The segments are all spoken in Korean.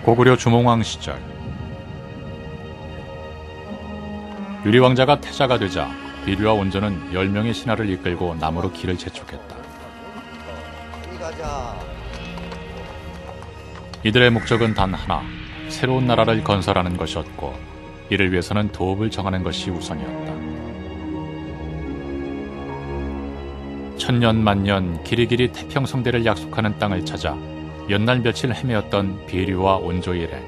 고구려 주몽왕 시절, 유리왕자가 태자가 되자 비류와 온조는 10명의 신하를 이끌고 남으로 길을 재촉했다. 이들의 목적은 단 하나, 새로운 나라를 건설하는 것이었고, 이를 위해서는 도읍을 정하는 것이 우선이었다. 천년 만년 길이길이 태평성대를 약속하는 땅을 찾아 몇 날 며칠 헤매었던 비류와 온조의 일행.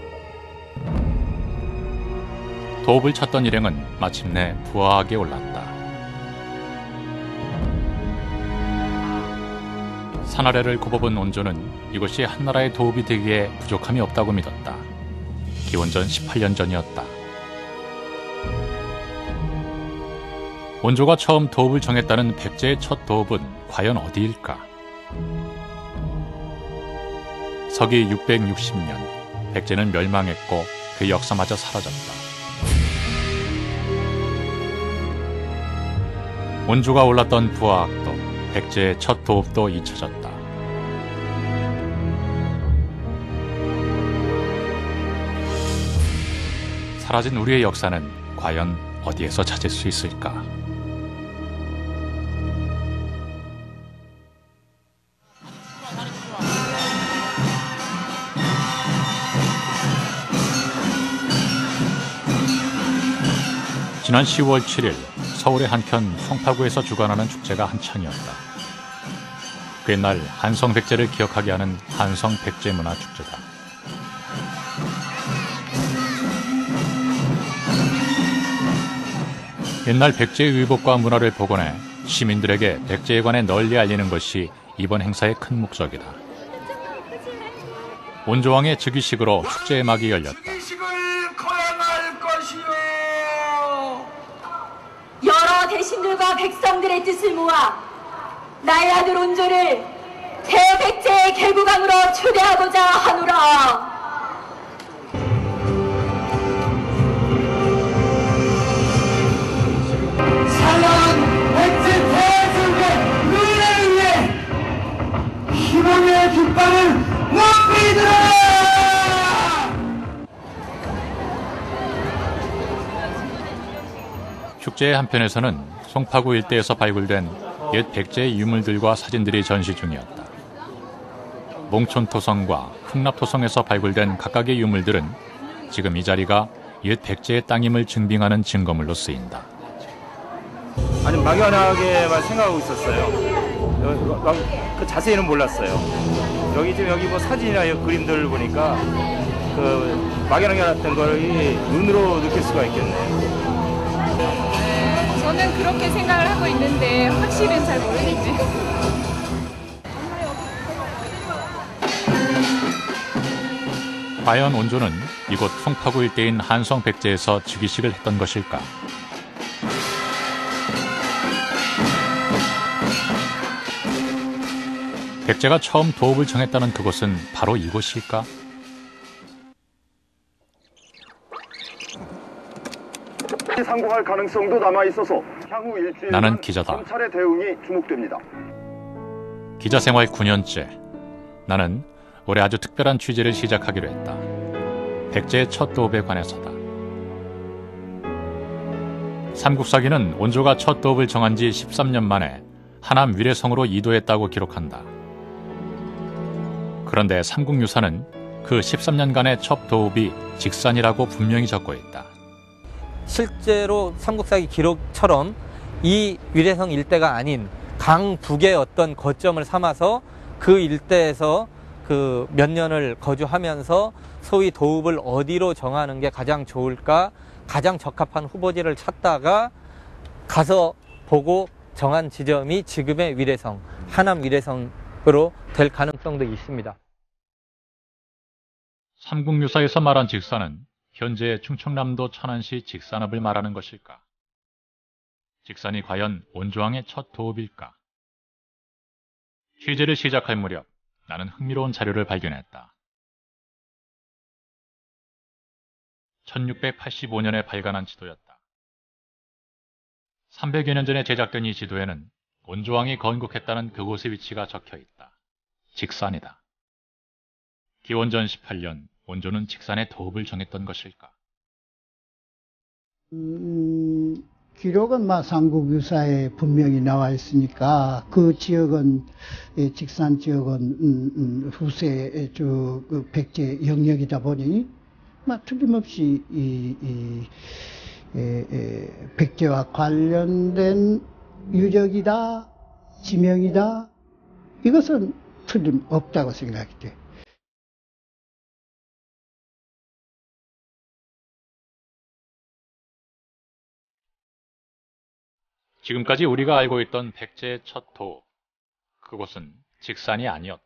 도읍을 찾던 일행은 마침내 부하하게 올랐다. 산아래를 굽어본 온조는 이곳이 한나라의 도읍이 되기에 부족함이 없다고 믿었다. 기원전 18년 전이었다. 온조가 처음 도읍을 정했다는 백제의 첫 도읍은 과연 어디일까? 서기 660년, 백제는 멸망했고 그 역사마저 사라졌다. 온조가 올랐던 부하학도, 백제의 첫 도읍도 잊혀졌다. 사라진 우리의 역사는 과연 어디에서 찾을 수 있을까? 지난 10월 7일 서울의 한편 송파구에서 주관하는 축제가 한창이었다. 옛날 한성백제를 기억하게 하는 한성백제문화축제다. 옛날 백제의 의복과 문화를 복원해 시민들에게 백제에 관해 널리 알리는 것이 이번 행사의 큰 목적이다. 온조왕의 즉위식으로 축제의 막이 열렸다. 여러 대신들과 백성들의 뜻을 모아 나의 아들 온조를 대백제의 개국왕으로 초대하고자 하노라. 찬양한 백제 대승의 의를 위해 희망의 깃발을 높이 들어! 축제의 한편에서는 송파구 일대에서 발굴된 옛 백제의 유물들과 사진들이 전시 중이었다. 몽촌토성과 흥납토성에서 발굴된 각각의 유물들은 지금 이 자리가 옛 백제의 땅임을 증빙하는 증거물로 쓰인다. 아니 막연하게만 생각하고 있었어요. 그 자세히는 몰랐어요. 여기 뭐 사진이나 그림들 보니까 그 막연하게 알았던 걸 눈으로 느낄 수가 있겠네요. 저는 그렇게 생각을 하고 있는데 확실은 잘 모르겠지. 과연 온조는 이곳 송파구 일대인 한성백제에서 즉위식을 했던 것일까? 백제가 처음 도읍을 정했다는 그곳은 바로 이곳일까? 상고할 가능성도 남아 있어서 향후 일주일간 나는 기자다. 검찰의 대응이 주목됩니다. 기자 생활 9년째. 나는 올해 아주 특별한 취재를 시작하기로 했다. 백제의 첫 도읍에 관해서다. 삼국사기는 온조가 첫 도읍을 정한 지 13년 만에 하남 위례성으로 이도했다고 기록한다. 그런데 삼국유사는 그 13년간의 첫 도읍이 직산이라고 분명히 적고 있다. 실제로 삼국사기 기록처럼 이 위례성 일대가 아닌 강북의 어떤 거점을 삼아서 그 일대에서 그 몇 년을 거주하면서 소위 도읍을 어디로 정하는 게 가장 좋을까, 가장 적합한 후보지를 찾다가 가서 보고 정한 지점이 지금의 위례성, 하남 위례성으로 될 가능성도 있습니다. 삼국유사에서 말한 직산은 현재 충청남도 천안시 직산읍을 말하는 것일까? 직산이 과연 온조왕의 첫 도읍일까? 취재를 시작할 무렵 나는 흥미로운 자료를 발견했다. 1685년에 발간한 지도였다. 300여 년 전에 제작된 이 지도에는 온조왕이 건국했다는 그곳의 위치가 적혀있다. 직산이다. 기원전 18년 원조는 직산의 도읍을 정했던 것일까? 기록은 삼국유사에 분명히 나와 있으니까 그 지역은 직산 지역은 후세의 그 백제 영역이다 보니 틀림없이 백제와 관련된 유적이다, 지명이다, 이것은 틀림없다고 생각이 돼. 지금까지 우리가 알고 있던 백제의 첫 도읍, 그곳은 직산이 아니었다.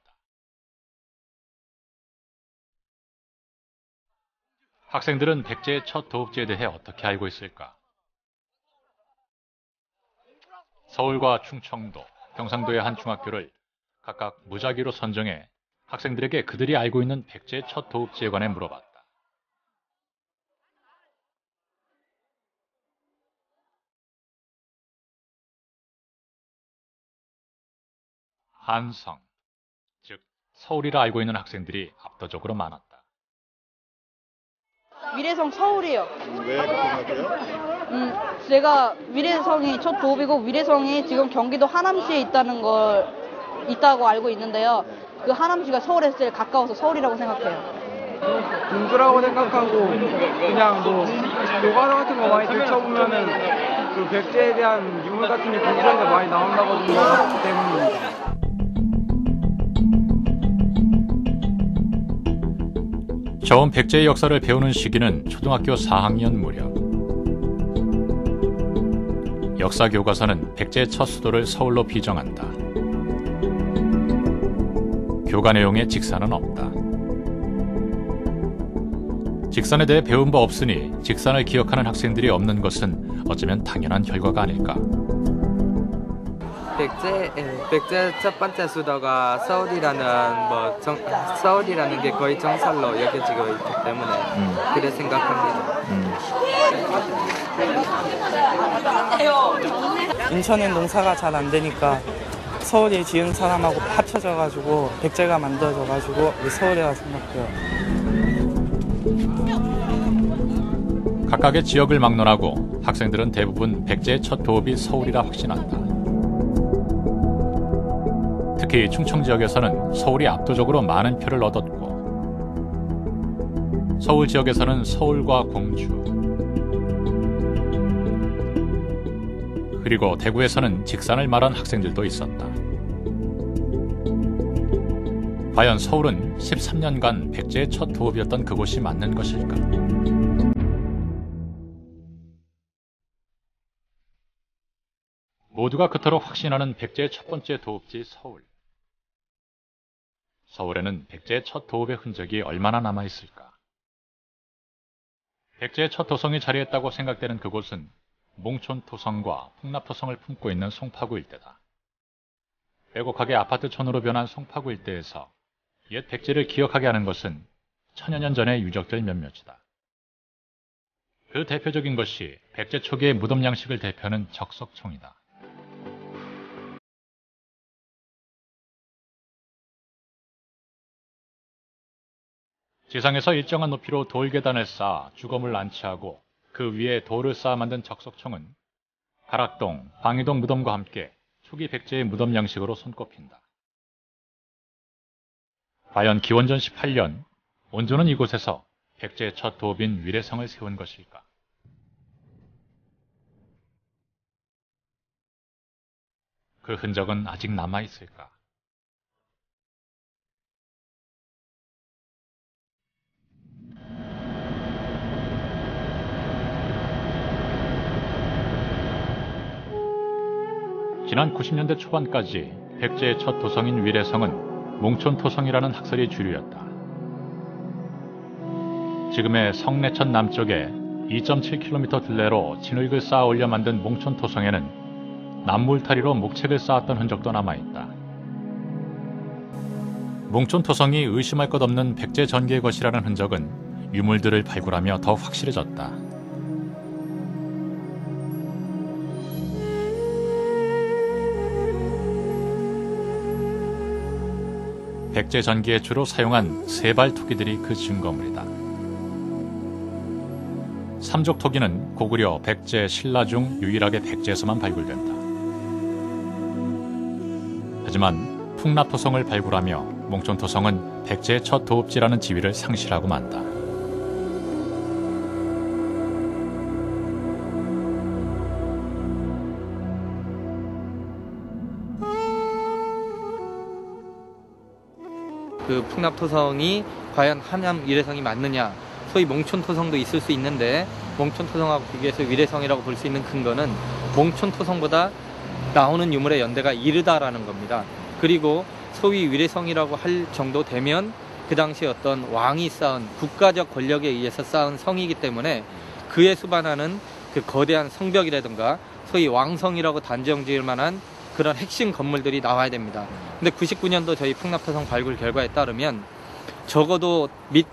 학생들은 백제의 첫 도읍지에 대해 어떻게 알고 있을까? 서울과 충청도, 경상도의 한 중학교를 각각 무작위로 선정해 학생들에게 그들이 알고 있는 백제의 첫 도읍지에 관해 물어봤다. 한성, 즉 서울이라 알고 있는 학생들이 압도적으로 많았다. 위례성 서울이요. 왜 그렇게 생각해요? 제가 위례성이 첫 도읍이고 위례성이 지금 경기도 하남시에 있다고 알고 있는데요. 그 하남시가 서울에 제일 가까워서 서울이라고 생각해요. 군주라고 생각하고 그냥 교과서 같은 거 많이 들춰보면은 그 백제에 대한 유물 같은 게 군주에서 많이 나온다고 생각하기 때문입니다. 처음 백제의 역사를 배우는 시기는 초등학교 4학년 무렵. 역사 교과서는 백제의 첫 수도를 서울로 비정한다. 교과 내용에 직산은 없다. 직산에 대해 배운 바 없으니 직산을 기억하는 학생들이 없는 것은 어쩌면 당연한 결과가 아닐까. 백제 첫 번째 수도가 서울이라는 게 거의 정설로 여겨지고 있기 때문에 그래 생각합니다. 인천은 농사가 잘 안 되니까 서울에 지은 사람하고 합쳐져가지고 백제가 만들어져가지고 서울이라고 생각해요. 각각의 지역을 막론하고 학생들은 대부분 백제의 첫 도읍이 서울이라 확신한다. 특히 충청 지역에서는 서울이 압도적으로 많은 표를 얻었고, 서울 지역에서는 서울과 공주, 그리고 대구에서는 직산을 말한 학생들도 있었다. 과연 서울은 13년간 백제의 첫 도읍이었던 그곳이 맞는 것일까? 모두가 그토록 확신하는 백제의 첫 번째 도읍지 서울. 서울에는 백제의 첫 도읍의 흔적이 얼마나 남아있을까? 백제의 첫 도성이 자리했다고 생각되는 그곳은 몽촌토성과 풍납토성을 품고 있는 송파구 일대다. 빼곡하게 아파트촌으로 변한 송파구 일대에서 옛 백제를 기억하게 하는 것은 천여 년 전의 유적들 몇몇이다. 그 대표적인 것이 백제 초기의 무덤 양식을 대표하는 적석총이다. 지상에서 일정한 높이로 돌계단을 쌓아 주검을 안치하고 그 위에 돌을 쌓아 만든 적석총은 가락동, 방이동 무덤과 함께 초기 백제의 무덤 양식으로 손꼽힌다. 과연 기원전 18년 원조는 이곳에서 백제의 첫 도읍인 위례성을 세운 것일까? 그 흔적은 아직 남아있을까? 지난 90년대 초반까지 백제의 첫 도성인 위례성은 몽촌토성이라는 학설이 주류였다. 지금의 성내천 남쪽에 2.7km 둘레로 진흙을 쌓아 올려 만든 몽촌토성에는 남물타리로 목책을 쌓았던 흔적도 남아있다. 몽촌토성이 의심할 것 없는 백제 전기의 것이라는 흔적은 유물들을 발굴하며 더 확실해졌다. 백제 전기에 주로 사용한 세발 토기들이 그 증거물이다. 삼족 토기는 고구려 백제 신라 중 유일하게 백제에서만 발굴된다. 하지만 풍납토성을 발굴하며 몽촌토성은 백제의 첫 도읍지라는 지위를 상실하고 만다. 그 풍납토성이 과연 한암 위례성이 맞느냐, 소위 몽촌토성도 있을 수 있는데 몽촌토성하고 비교해서 위례성이라고 볼 수 있는 근거는 몽촌토성보다 나오는 유물의 연대가 이르다라는 겁니다. 그리고 소위 위례성이라고 할 정도 되면 그 당시 어떤 왕이 쌓은 국가적 권력에 의해서 쌓은 성이기 때문에 그에 수반하는 그 거대한 성벽이라든가 소위 왕성이라고 단정 지을 만한 그런 핵심 건물들이 나와야 됩니다. 근데 99년도 저희 풍납토성 발굴 결과에 따르면 적어도 밑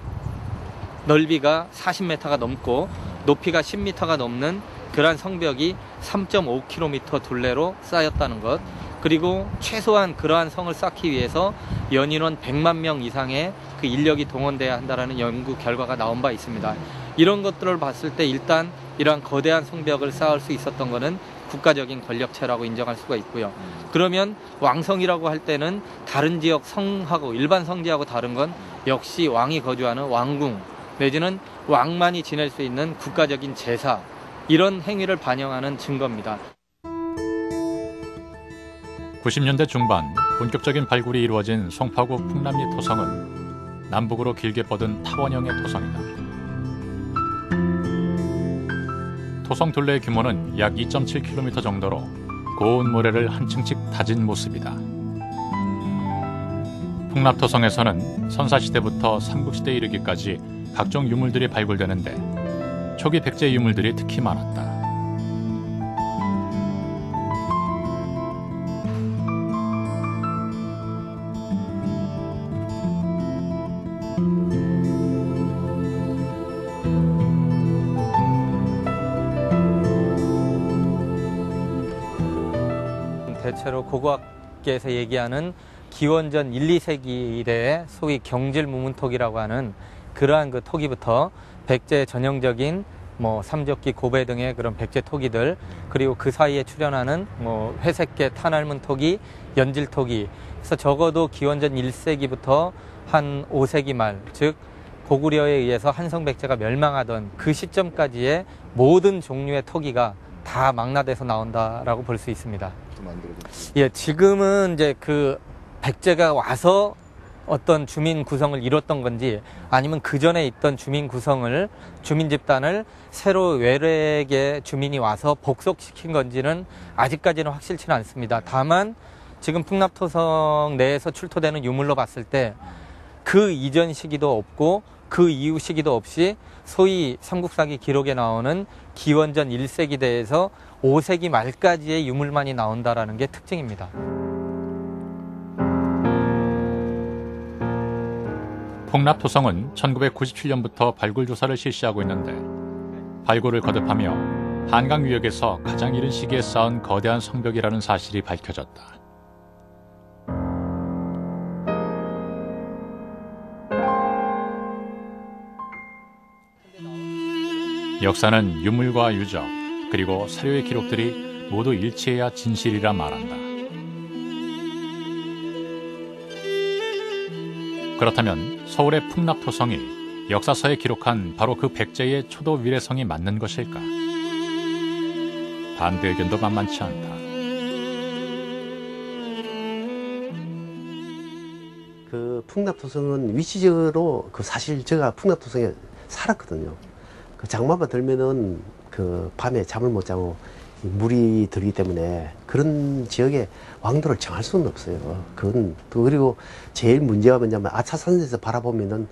넓이가 40m가 넘고 높이가 10m가 넘는 그러한 성벽이 3.5km 둘레로 쌓였다는 것, 그리고 최소한 그러한 성을 쌓기 위해서 연인원 100만 명 이상의 그 인력이 동원돼야 한다는 연구 결과가 나온 바 있습니다. 이런 것들을 봤을 때 일단 이러한 거대한 성벽을 쌓을 수 있었던 것은 국가적인 권력체라고 인정할 수가 있고요. 그러면 왕성이라고 할 때는 다른 지역 성하고 일반 성지하고 다른 건 역시 왕이 거주하는 왕궁 내지는 왕만이 지낼 수 있는 국가적인 제사, 이런 행위를 반영하는 증거입니다. 90년대 중반 본격적인 발굴이 이루어진 송파구 풍남리 토성은 남북으로 길게 뻗은 타원형의 토성이다. 토성 둘레의 규모는 약 2.7km 정도로 고운 모래를 한 층씩 다진 모습이다. 풍납토성에서는 선사시대부터 삼국시대에 이르기까지 각종 유물들이 발굴되는데 초기 백제 유물들이 특히 많았다. 대체로 고고학계에서 얘기하는 기원전 1, 2세기 이래의 소위 경질무문토기라고 하는 그러한 그 토기부터 백제 전형적인 삼적기, 고배 등의 그런 백제 토기들, 그리고 그 사이에 출현하는 회색계, 탄알문 토기, 연질 토기, 그래서 적어도 기원전 1세기부터 한 5세기 말, 즉 고구려에 의해서 한성백제가 멸망하던 그 시점까지의 모든 종류의 토기가 다 망라돼서 나온다라고 볼 수 있습니다. 예, 지금은 이제 그 백제가 와서 어떤 주민 구성을 이뤘던 건지 아니면 그 전에 있던 주민 집단을 새로 외래의 주민이 와서 복속시킨 건지는 아직까지는 확실치는 않습니다. 다만 지금 풍납토성 내에서 출토되는 유물로 봤을 때 그 이전 시기도 없고 그 이후 시기도 없이 소위 삼국사기 기록에 나오는 기원전 1세기대에서 5세기 말까지의 유물만이 나온다라는 게 특징입니다. 풍납토성은 1997년부터 발굴 조사를 실시하고 있는데 발굴을 거듭하며 한강 유역에서 가장 이른 시기에 쌓은 거대한 성벽이라는 사실이 밝혀졌다. 역사는 유물과 유적, 그리고 사료의 기록들이 모두 일치해야 진실이라 말한다. 그렇다면 서울의 풍납토성이 역사서에 기록한 바로 그 백제의 초도 위례성이 맞는 것일까? 반대 의견도 만만치 않다. 그 풍납토성은 위치적으로 사실 제가 풍납토성에 살았거든요. 그 장마가 들면은 그 밤에 잠을 못 자고 물이 들기 때문에 그런 지역에 왕도를 정할 수는 없어요. 그리고 제일 문제가 뭐냐면 아차산에서 바라보면은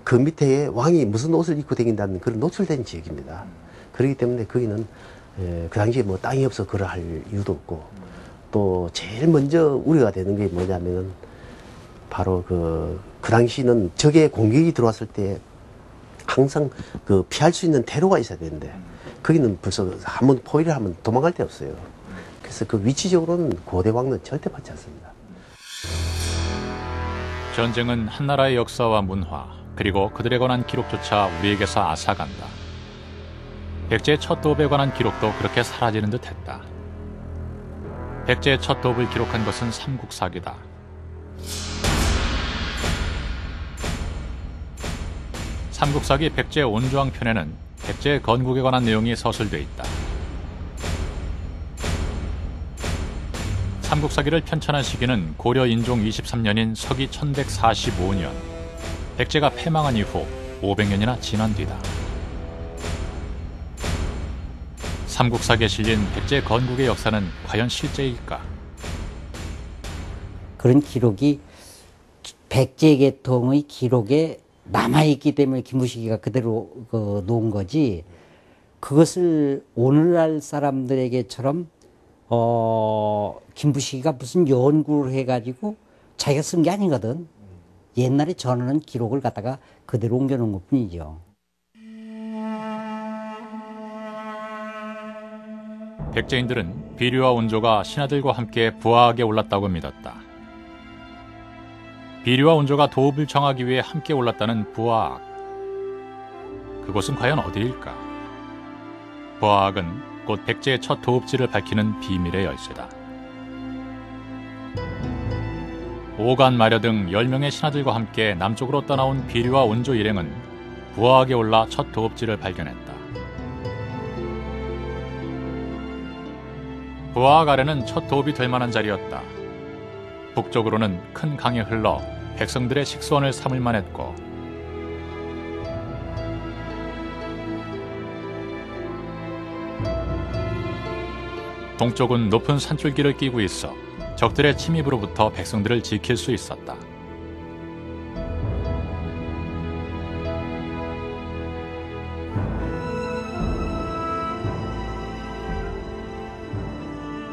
그 밑에 왕이 무슨 옷을 입고 다닌다는 그런 노출된 지역입니다. 그렇기 때문에 거기는 그 당시에 땅이 없어 그걸 할 이유도 없고, 또 제일 먼저 우려가 되는 게 뭐냐면은 바로 그 당시는 적의 공격이 들어왔을 때 항상 그 피할 수 있는 대로가 있어야 되는데 거기는 벌써 한번 포위를 하면 도망갈 데 없어요. 그래서 그 위치적으로는 고대 왕은 절대 받지 않습니다. 전쟁은 한 나라의 역사와 문화, 그리고 그들에 관한 기록조차 우리에게서 앗아간다. 백제의 첫 도읍에 관한 기록도 그렇게 사라지는 듯했다. 백제의 첫 도읍을 기록한 것은 삼국사기다. 삼국사기 백제 온조왕 편에는 백제의 건국에 관한 내용이 서술돼 있다. 삼국사기를 편찬한 시기는 고려 인종 23년인 서기 1145년, 백제가 패망한 이후 500년이나 지난 뒤다. 삼국사기에 실린 백제 건국의 역사는 과연 실제일까? 그런 기록이 백제 계통의 기록에 남아있기 때문에 김부식이가 그대로 놓은 거지, 그것을 오늘날 사람들에게처럼 김부식이가 무슨 연구를 해가지고 자기가 쓴 게 아니거든. 옛날에 전하는 기록을 갖다가 그대로 옮겨놓은 것 뿐이죠. 백제인들은 비류와 온조가 신하들과 함께 부하하게 올랐다고 믿었다. 비류와 온조가 도읍을 정하기 위해 함께 올랐다는 부하악. 그곳은 과연 어디일까? 부하악은 곧 백제의 첫 도읍지를 밝히는 비밀의 열쇠다. 오간 마려 등 10명의 신하들과 함께 남쪽으로 떠나온 비류와 온조 일행은 부하악에 올라 첫 도읍지를 발견했다. 부하악 아래는 첫 도읍이 될 만한 자리였다. 북쪽으로는 큰 강이 흘러 백성들의 식수원을 삼을 만했고, 동쪽은 높은 산줄기를 끼고 있어 적들의 침입으로부터 백성들을 지킬 수 있었다.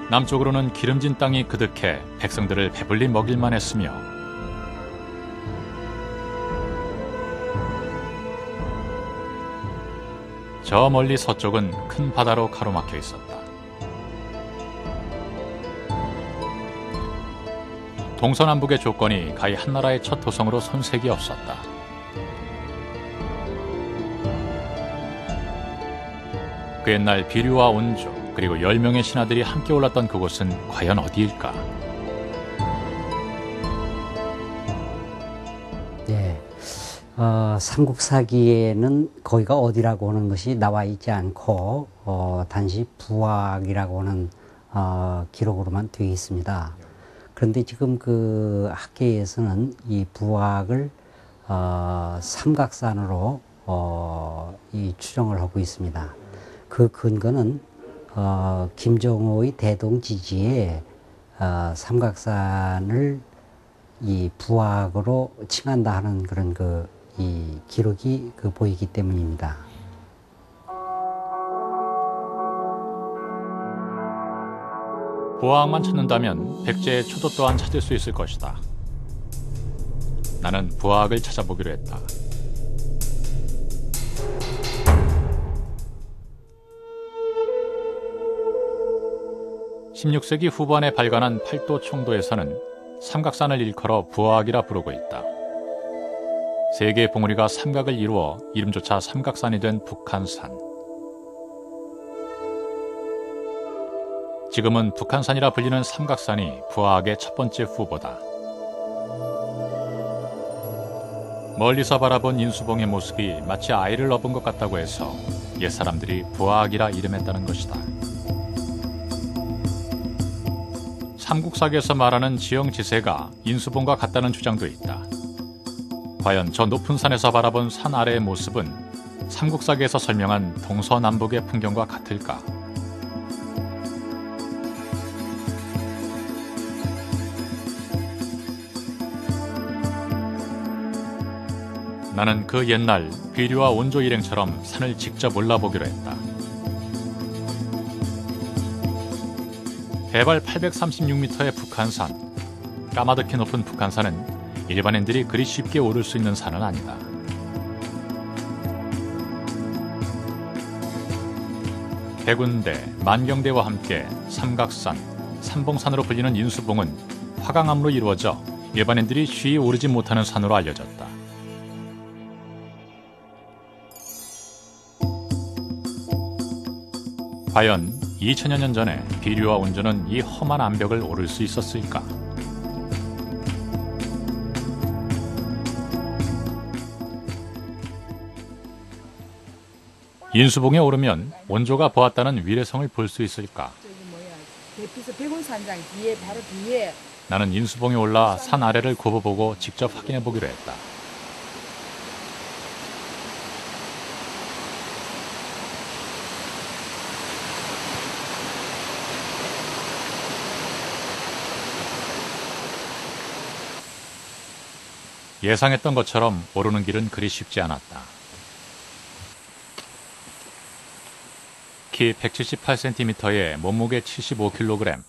남쪽으로는 기름진 땅이 그득해 백성들을 배불리 먹일만 했으며, 저 멀리 서쪽은 큰 바다로 가로막혀 있었다. 동서남북의 조건이 가히 한나라의 첫 도성으로 손색이 없었다. 그 옛날 비류와 온조, 그리고 10명의 신하들이 함께 올랐던 그곳은 과연 어디일까? 네, 삼국사기에는 거기가 어디라고 하는 것이 나와 있지 않고 단지 부하악이라고 하는 기록으로만 되어 있습니다. 그런데 지금 그 학계에서는 이 부하악을 삼각산으로 이 추정을 하고 있습니다. 그 근거는 김정호의 대동지지에 삼각산을 이 부하악으로 칭한다 하는 그런 이 기록이 보이기 때문입니다. 부하악만 찾는다면 백제의 초도 또한 찾을 수 있을 것이다. 나는 부하악을 찾아보기로 했다. 16세기 후반에 발간한 팔도 총도에서는 삼각산을 일컬어 부하악이라 부르고 있다. 세 개의 봉우리가 삼각을 이루어 이름조차 삼각산이 된 북한산. 지금은 북한산이라 불리는 삼각산이 부하악의 첫 번째 후보다. 멀리서 바라본 인수봉의 모습이 마치 아이를 업은 것 같다고 해서 옛사람들이 부하악이라 이름했다는 것이다. 삼국사기에서 말하는 지형지세가 인수봉과 같다는 주장도 있다. 과연 저 높은 산에서 바라본 산 아래의 모습은 삼국사기에서 설명한 동서남북의 풍경과 같을까? 나는 그 옛날 비류와 온조 일행처럼 산을 직접 올라보기로 했다. 해발 836m의 북한산. 까마득히 높은 북한산은 일반인들이 그리 쉽게 오를 수 있는 산은 아니다. 해군대, 만경대와 함께 삼각산, 삼봉산으로 불리는 인수봉은 화강암으로 이루어져 일반인들이 쉬이 오르지 못하는 산으로 알려졌다. 과연 2000여 년 전에 비류와 온조는 이 험한 암벽을 오를 수 있었을까? 인수봉에 오르면 온조가 보았다는 위례성을 볼 수 있을까? 대피소 백운산장 뒤에 바로 뒤에 나는 인수봉에 올라 산 아래를 굽어보고 직접 확인해 보기로 했다. 예상했던 것처럼 오르는 길은 그리 쉽지 않았다. 키 178cm에 몸무게 75kg,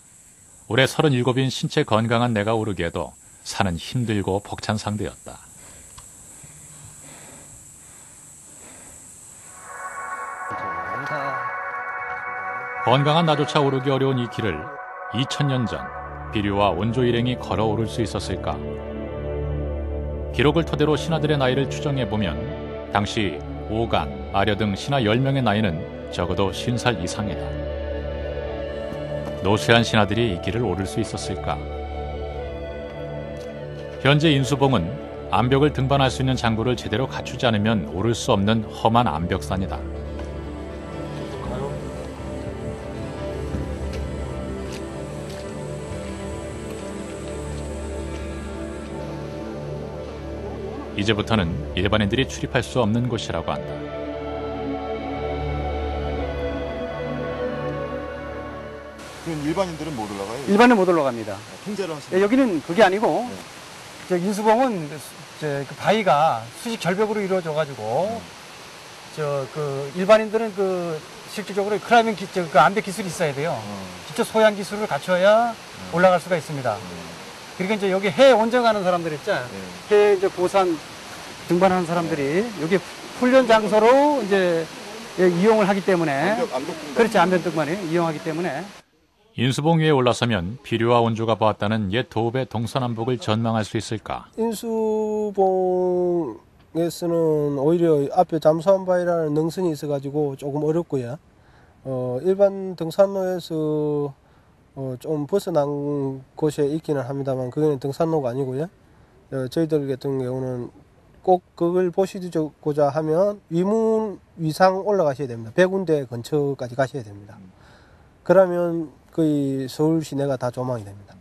올해 37인 신체 건강한 내가 오르기에도 산은 힘들고 벅찬 상대였다. 건강한 나조차 오르기 어려운 이 길을 2000년 전 비류와 온조 일행이 걸어 오를 수 있었을까? 기록을 토대로 신하들의 나이를 추정해보면 당시 오간, 아려 등 신하 10명의 나이는 적어도 50살 이상이다. 노쇠한 신하들이 이 길을 오를 수 있었을까? 현재 인수봉은 암벽을 등반할 수 있는 장구를 제대로 갖추지 않으면 오를 수 없는 험한 암벽산이다. 이제부터는 일반인들이 출입할 수 없는 곳이라고 한다. 그럼 일반인들은 못 올라가요? 일반인 못 올라갑니다. 통제를 하시는 여기는 그게 아니고 저 인수봉은 그 바위가 수직 절벽으로 이루어져가지고 그 일반인들은 그 실질적으로 클라이밍 그 암벽 기술이 있어야 돼요. 기초 소양 기술을 갖춰야 올라갈 수가 있습니다. 그러니까 이제 여기 해 원정하는 사람들 있죠. 해 이제 고산 등반하는 사람들이 여기 훈련 장소로 이제 이용을 하기 때문에 그렇지 암벽 등반이 이용하기 때문에. 인수봉 위에 올라서면 비류와 온조가 보았다는 옛 도읍의 동서남북을 전망할 수 있을까? 인수봉에서는 오히려 앞에 잠수함 바위라는 능선이 있어가지고 조금 어렵고요. 일반 등산로에서 좀 벗어난 곳에 있기는 합니다만 그게는 등산로가 아니고요. 저희들 같은 경우는 꼭 그걸 보시고자 하면 위문 위상 올라가셔야 됩니다. 백운대 근처까지 가셔야 됩니다. 그러면 거의 서울 시내가 다 조망이 됩니다.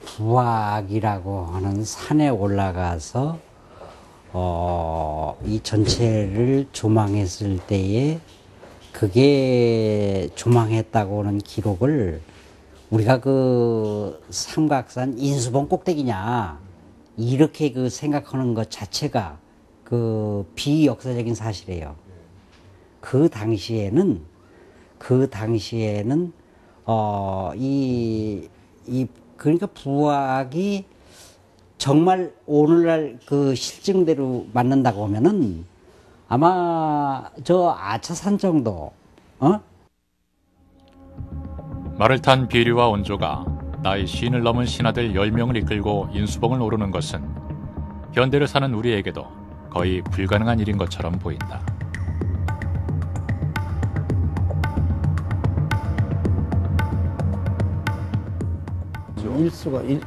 부악이라고 하는 산에 올라가서 이 전체를 조망했을 때에 그게 조망했다고 하는 기록을 우리가 그 삼각산 인수봉 꼭대기냐 이렇게 그 생각하는 것 자체가 그 비역사적인 사실이에요. 그 당시에는 그러니까 부학이 정말 오늘날 그 실증대로 맞는다고 하면은 아마 저 아차산 정도, 말을 탄 비류와 온조가 나이 50을 넘은 신하들 10명을 이끌고 인수봉을 오르는 것은 현대를 사는 우리에게도 거의 불가능한 일인 것처럼 보인다.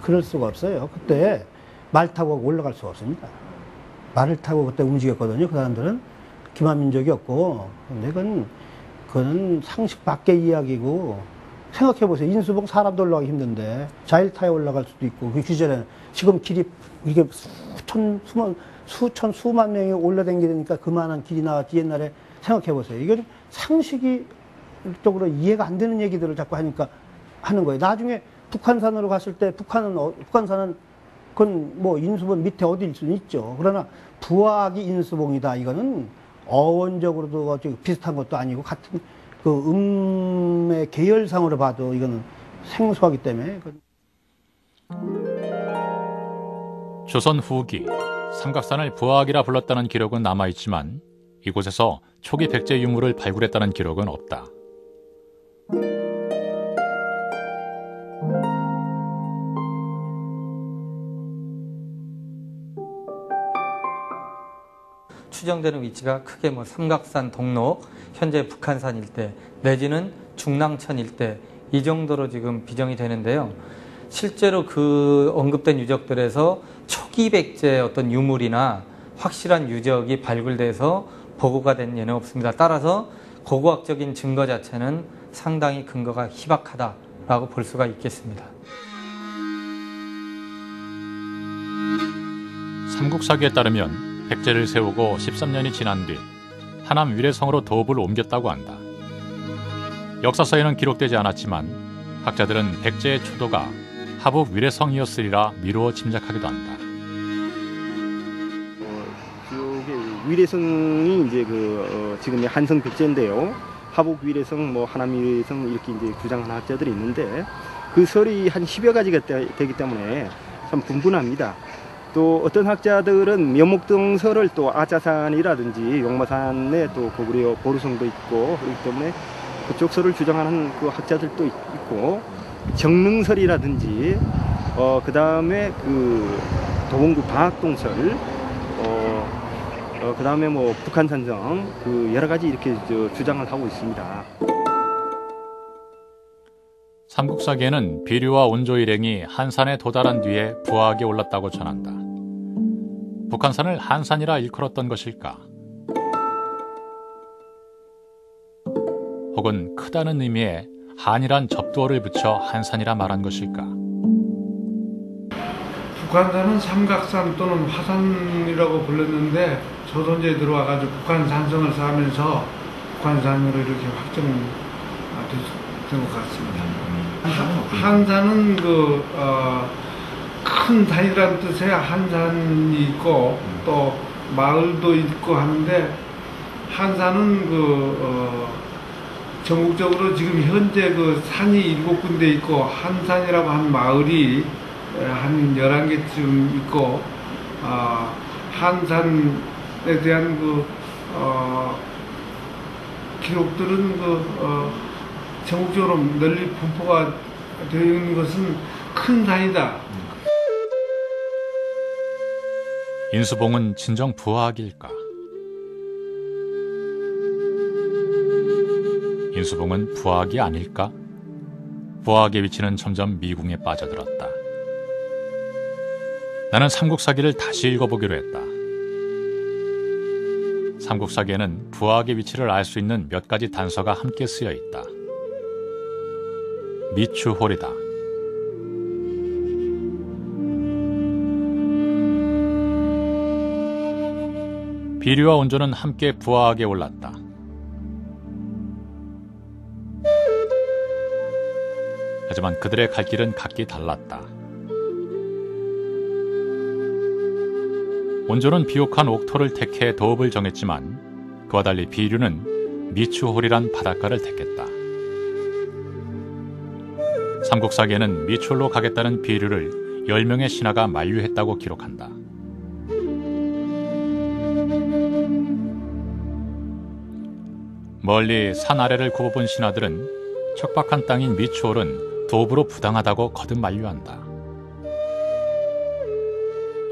그럴 수가 없어요. 그때 말 타고 올라갈 수가 없습니다. 말을 타고 그때 움직였거든요. 그 사람들은 기만민족이었고, 근데 그건 상식 밖의 이야기고, 생각해보세요. 인수봉 사람도 올라가기 힘든데, 자일 타에 올라갈 수도 있고, 그 규제는 지금 길이 이게 수만 명이 올라다니니까 그만한 길이 나왔지. 옛날에 생각해보세요. 이건 상식적으로 이해가 안 되는 얘기들을 자꾸 하니까 하는 거예요. 나중에 북한산으로 갔을 때 북한산은 그건 뭐 인수봉 밑에 어디일 수는 있죠. 그러나 부학이 인수봉이다. 이거는 어원적으로도 비슷한 것도 아니고 같은 그 음의 계열상으로 봐도 이거는 생소하기 때문에. 조선 후기 삼각산을 부학이라 불렀다는 기록은 남아있지만 이곳에서 초기 백제 유물을 발굴했다는 기록은 없다. 추정되는 위치가 크게 뭐 삼각산 동록, 현재 북한산 일대 내지는 중랑천 일대 이 정도로 지금 비정이 되는데요. 실제로 그 언급된 유적들에서 초기 백제의 어떤 유물이나 확실한 유적이 발굴돼서 보고가 된 예는 없습니다. 따라서 고고학적인 증거 자체는 상당히 근거가 희박하다라고 볼 수가 있겠습니다. 삼국사기에 따르면 백제를 세우고 13년이 지난 뒤 하남 위례성으로 도읍을 옮겼다고 한다. 역사서에는 기록되지 않았지만 학자들은 백제의 초도가 하북 위례성이었으리라 미루어 짐작하기도 한다. 위례성이 이제 지금의 한성 백제인데요. 하북 위례성, 하남 위례성 이렇게 이제 주장하는 학자들이 있는데 그 설이 한 10여 가지가 되기 때문에 참 분분합니다. 또 어떤 학자들은 묘목등설을 또 아자산이라든지 용마산에 또 고구려 보루성도 있고 그렇기 때문에 그쪽 설을 주장하는 그 학자들도 있고 정릉설이라든지 그 다음에 도봉구 방학동설 그 다음에 북한산성 여러 가지 이렇게 주장을 하고 있습니다. 삼국사기에는 비류와 온조 일행이 한산에 도달한 뒤에 부하하게 올랐다고 전한다. 북한산을 한산이라 일컬었던 것일까? 혹은 크다는 의미의 한이란 접두어를 붙여 한산이라 말한 것일까? 북한산은 삼각산 또는 화산이라고 불렀는데 조선제에 들어와가지고 북한 산성을 쌓으면서 북한산으로 이렇게 확정된 것 같습니다. 한산은 큰 산이라는 뜻의 한산이 있고 또 마을도 있고 하는데 한산은 전국적으로 지금 현재 산이 7군데 있고 한산이라고 한 마을이 한 11개쯤 있고 한산에 대한 기록들은 전국적으로 널리 분포가 되어 있는 것은 큰 산이다. 인수봉은 진정 부하학일까? 인수봉은 부하학이 아닐까? 부하학의 위치는 점점 미궁에 빠져들었다. 나는 삼국사기를 다시 읽어보기로 했다. 삼국사기에는 부하학의 위치를 알 수 있는 몇 가지 단서가 함께 쓰여 있다. 미추홀이다. 비류와 온조는 함께 부하하게 올랐다. 하지만 그들의 갈 길은 각기 달랐다. 온조는 비옥한 옥토를 택해 도읍을 정했지만 그와 달리 비류는 미추홀이란 바닷가를 택했다. 삼국사기에는 미추홀로 가겠다는 비류를 10명의 신하가 만류했다고 기록한다. 멀리 산 아래를 굽어본 신하들은 척박한 땅인 미추홀은 도읍으로 부당하다고 거듭 만류한다.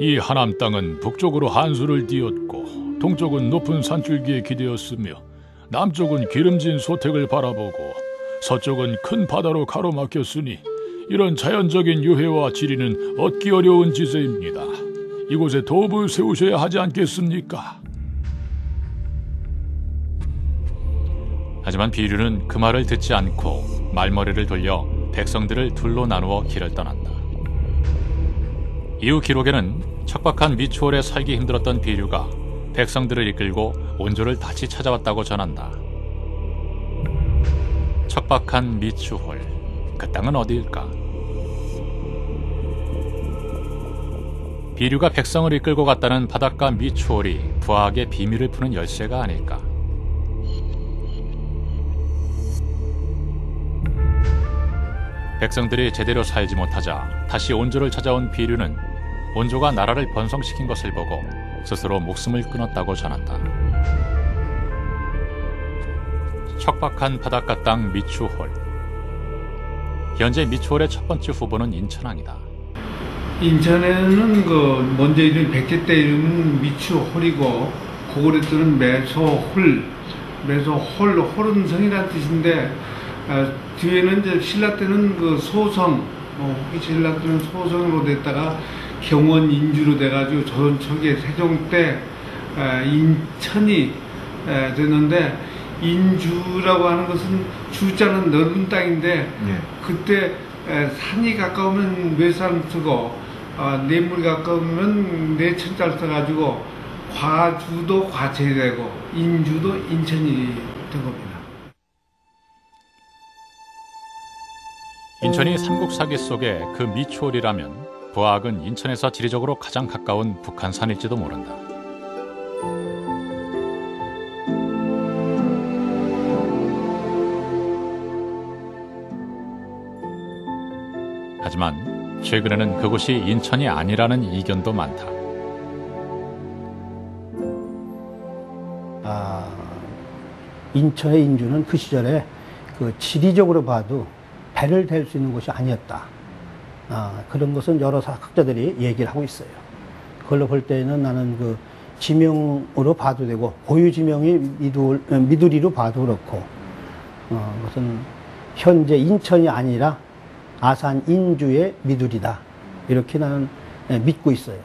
이 하남 땅은 북쪽으로 한수를 띄었고 동쪽은 높은 산줄기에 기대었으며 남쪽은 기름진 소택을 바라보고 서쪽은 큰 바다로 가로막혔으니 이런 자연적인 유해와 지리는 얻기 어려운 지세입니다. 이곳에 도읍을 세우셔야 하지 않겠습니까? 하지만 비류는 그 말을 듣지 않고 말머리를 돌려 백성들을 둘로 나누어 길을 떠난다. 이후 기록에는 척박한 미추홀에 살기 힘들었던 비류가 백성들을 이끌고 온조를 다시 찾아왔다고 전한다. 척박한 미추홀, 그 땅은 어디일까? 비류가 백성을 이끌고 갔다는 바닷가 미추홀이 부하학의 비밀을 푸는 열쇠가 아닐까? 백성들이 제대로 살지 못하자 다시 온조를 찾아온 비류는 온조가 나라를 번성시킨 것을 보고 스스로 목숨을 끊었다고 전한다. 척박한 바닷가 땅 미추홀. 현재 미추홀의 첫 번째 후보는 인천항이다. 인천에는 먼저 이른 백제 때 이름은 미추홀이고 그 고구려 때는 홀은 성이라는 뜻인데 뒤에는 이제 신라 때는 그 소성, 신라 때는 소성으로 됐다가 경원 인주로 돼가지고 조선 초기에 세종 때 인천이 됐는데 인주라고 하는 것은 주자는 넓은 땅인데 그때 산이 가까우면 뇌산 쓰고 뇌물이 가까우면 뇌천자를 써가지고 과주도 과천이 되고 인주도 인천이 된 겁니다. 인천이 삼국사기 속의 그 미추홀이라면 부학은 인천에서 지리적으로 가장 가까운 북한산일지도 모른다. 하지만 최근에는 그곳이 인천이 아니라는 이견도 많다. 인천의 인주는 그 시절에 그 지리적으로 봐도 배를 댈 수 있는 곳이 아니었다. 그런 것은 여러 학자들이 얘기를 하고 있어요. 그걸로 볼 때는 나는 그 지명으로 봐도 되고 고유 지명이 미두리로 봐도 그렇고 그것은 현재 인천이 아니라 아산 인주의 미두리다. 이렇게 나는 믿고 있어요.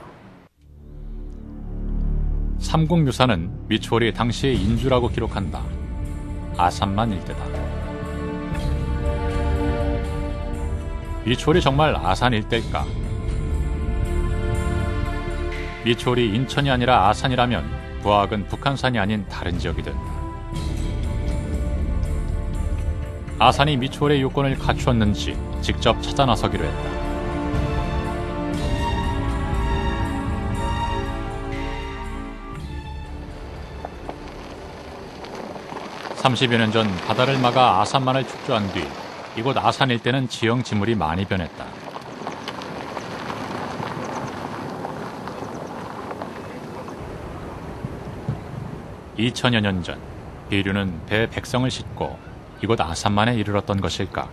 삼국유사는 미추홀이 당시의 인주라고 기록한다. 아산만 일대다. 미추홀이 정말 아산 일대일까? 미추홀이 인천이 아니라 아산이라면 부학은 북한산이 아닌 다른 지역이 된다. 아산이 미추홀의 요건을 갖추었는지 직접 찾아 나서기로 했다. (30여 년) 전 바다를 막아 아산만을 축조한 뒤 이곳 아산 일대는 지형 지물이 많이 변했다. (2000여 년) 전 비류는 배 백성을 싣고 이곳 아산만에 이르렀던 것일까?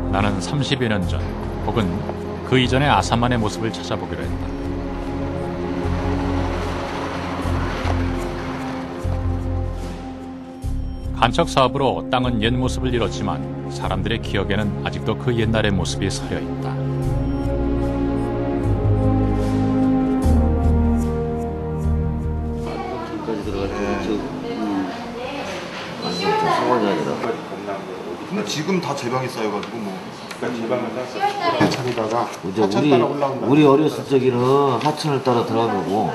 나는 30여 년 전 혹은 그 이전의 아산만의 모습을 찾아보기로 했다. 간척 사업으로 땅은 옛 모습을 잃었지만 사람들의 기억에는 아직도 그 옛날의 모습이 서려 있다. 근데 지금 다 제방이 쌓여가지고 뭐. 하천에다가 우리 어렸을 적에는 하천을 따라 들어가고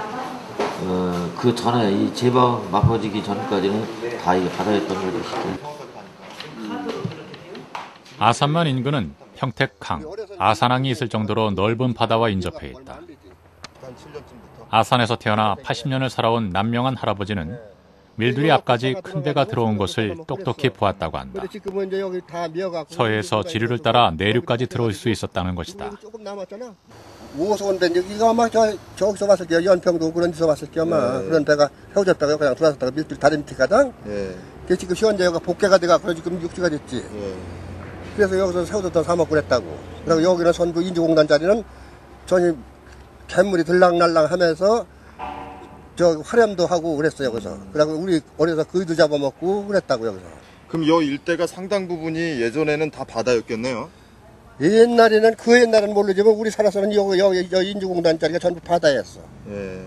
그 전에 이 제방 막혀지기 전까지는 다 이게 바다였던 거죠. 아산만 인근은 평택항, 아산항이 있을 정도로 넓은 바다와 인접해 있다. 아산에서 태어나 80년을 살아온 남명한 할아버지는 밀두리 앞까지 큰 배가 들어온 것을 똑똑히 보았다고 한다. 서해에서 지류를 따라 내륙까지 들어올 수 있었다는 것이다. 무거워서 온데 이거 아마 저기서 봤을 때 연평도 그런 데서 봤을 때 아마 그런 배가 헤어졌다가 그냥 들어왔다가 밀두리 다리 밑에 가당. 그 지금 현재 여기가 복개가 돼가 그래 지금 육지가 됐지. 그래서 여기서 새우젓도 사 먹고 그랬다고. 그리고 여기는 선부 인주공단 자리는 전이 갯물이 들락날락 하면서 저 화렴도 하고 그랬어요 여기서. 그리고 우리 어려서 거기도 잡아먹고 그랬다고 여기서. 그럼 여 일대가 상당 부분이 예전에는 다 바다였겠네요. 옛날에는 그 옛날은 모르지만 우리 살아서는 여기 인주공단 자리가 전부 바다였어. 예.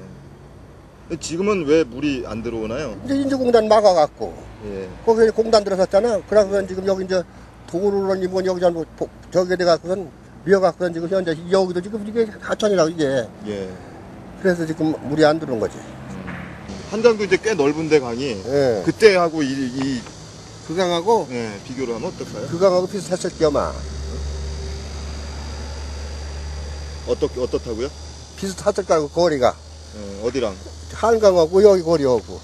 지금은 왜 물이 안 들어오나요? 이제 인주공단 막아갖고. 거기 공단 들어섰잖아. 그래서 지금 여기 이제 도로로니 뭐 여기 전부 저기 돼갖고선 미어갖고선 지금 현재 여기도 지금 이게 하천이라고 이게. 그래서 지금 물이 안 들어온 거지. 한강도 이제 꽤 넓은데 강이. 그때하고 그 강하고 비교를 하면 어떨까요? 그 강하고 비슷했을 겸아. 어떻다고요? 비슷했을 거고 거리가. 어디랑? 한강하고 여기 거리하고.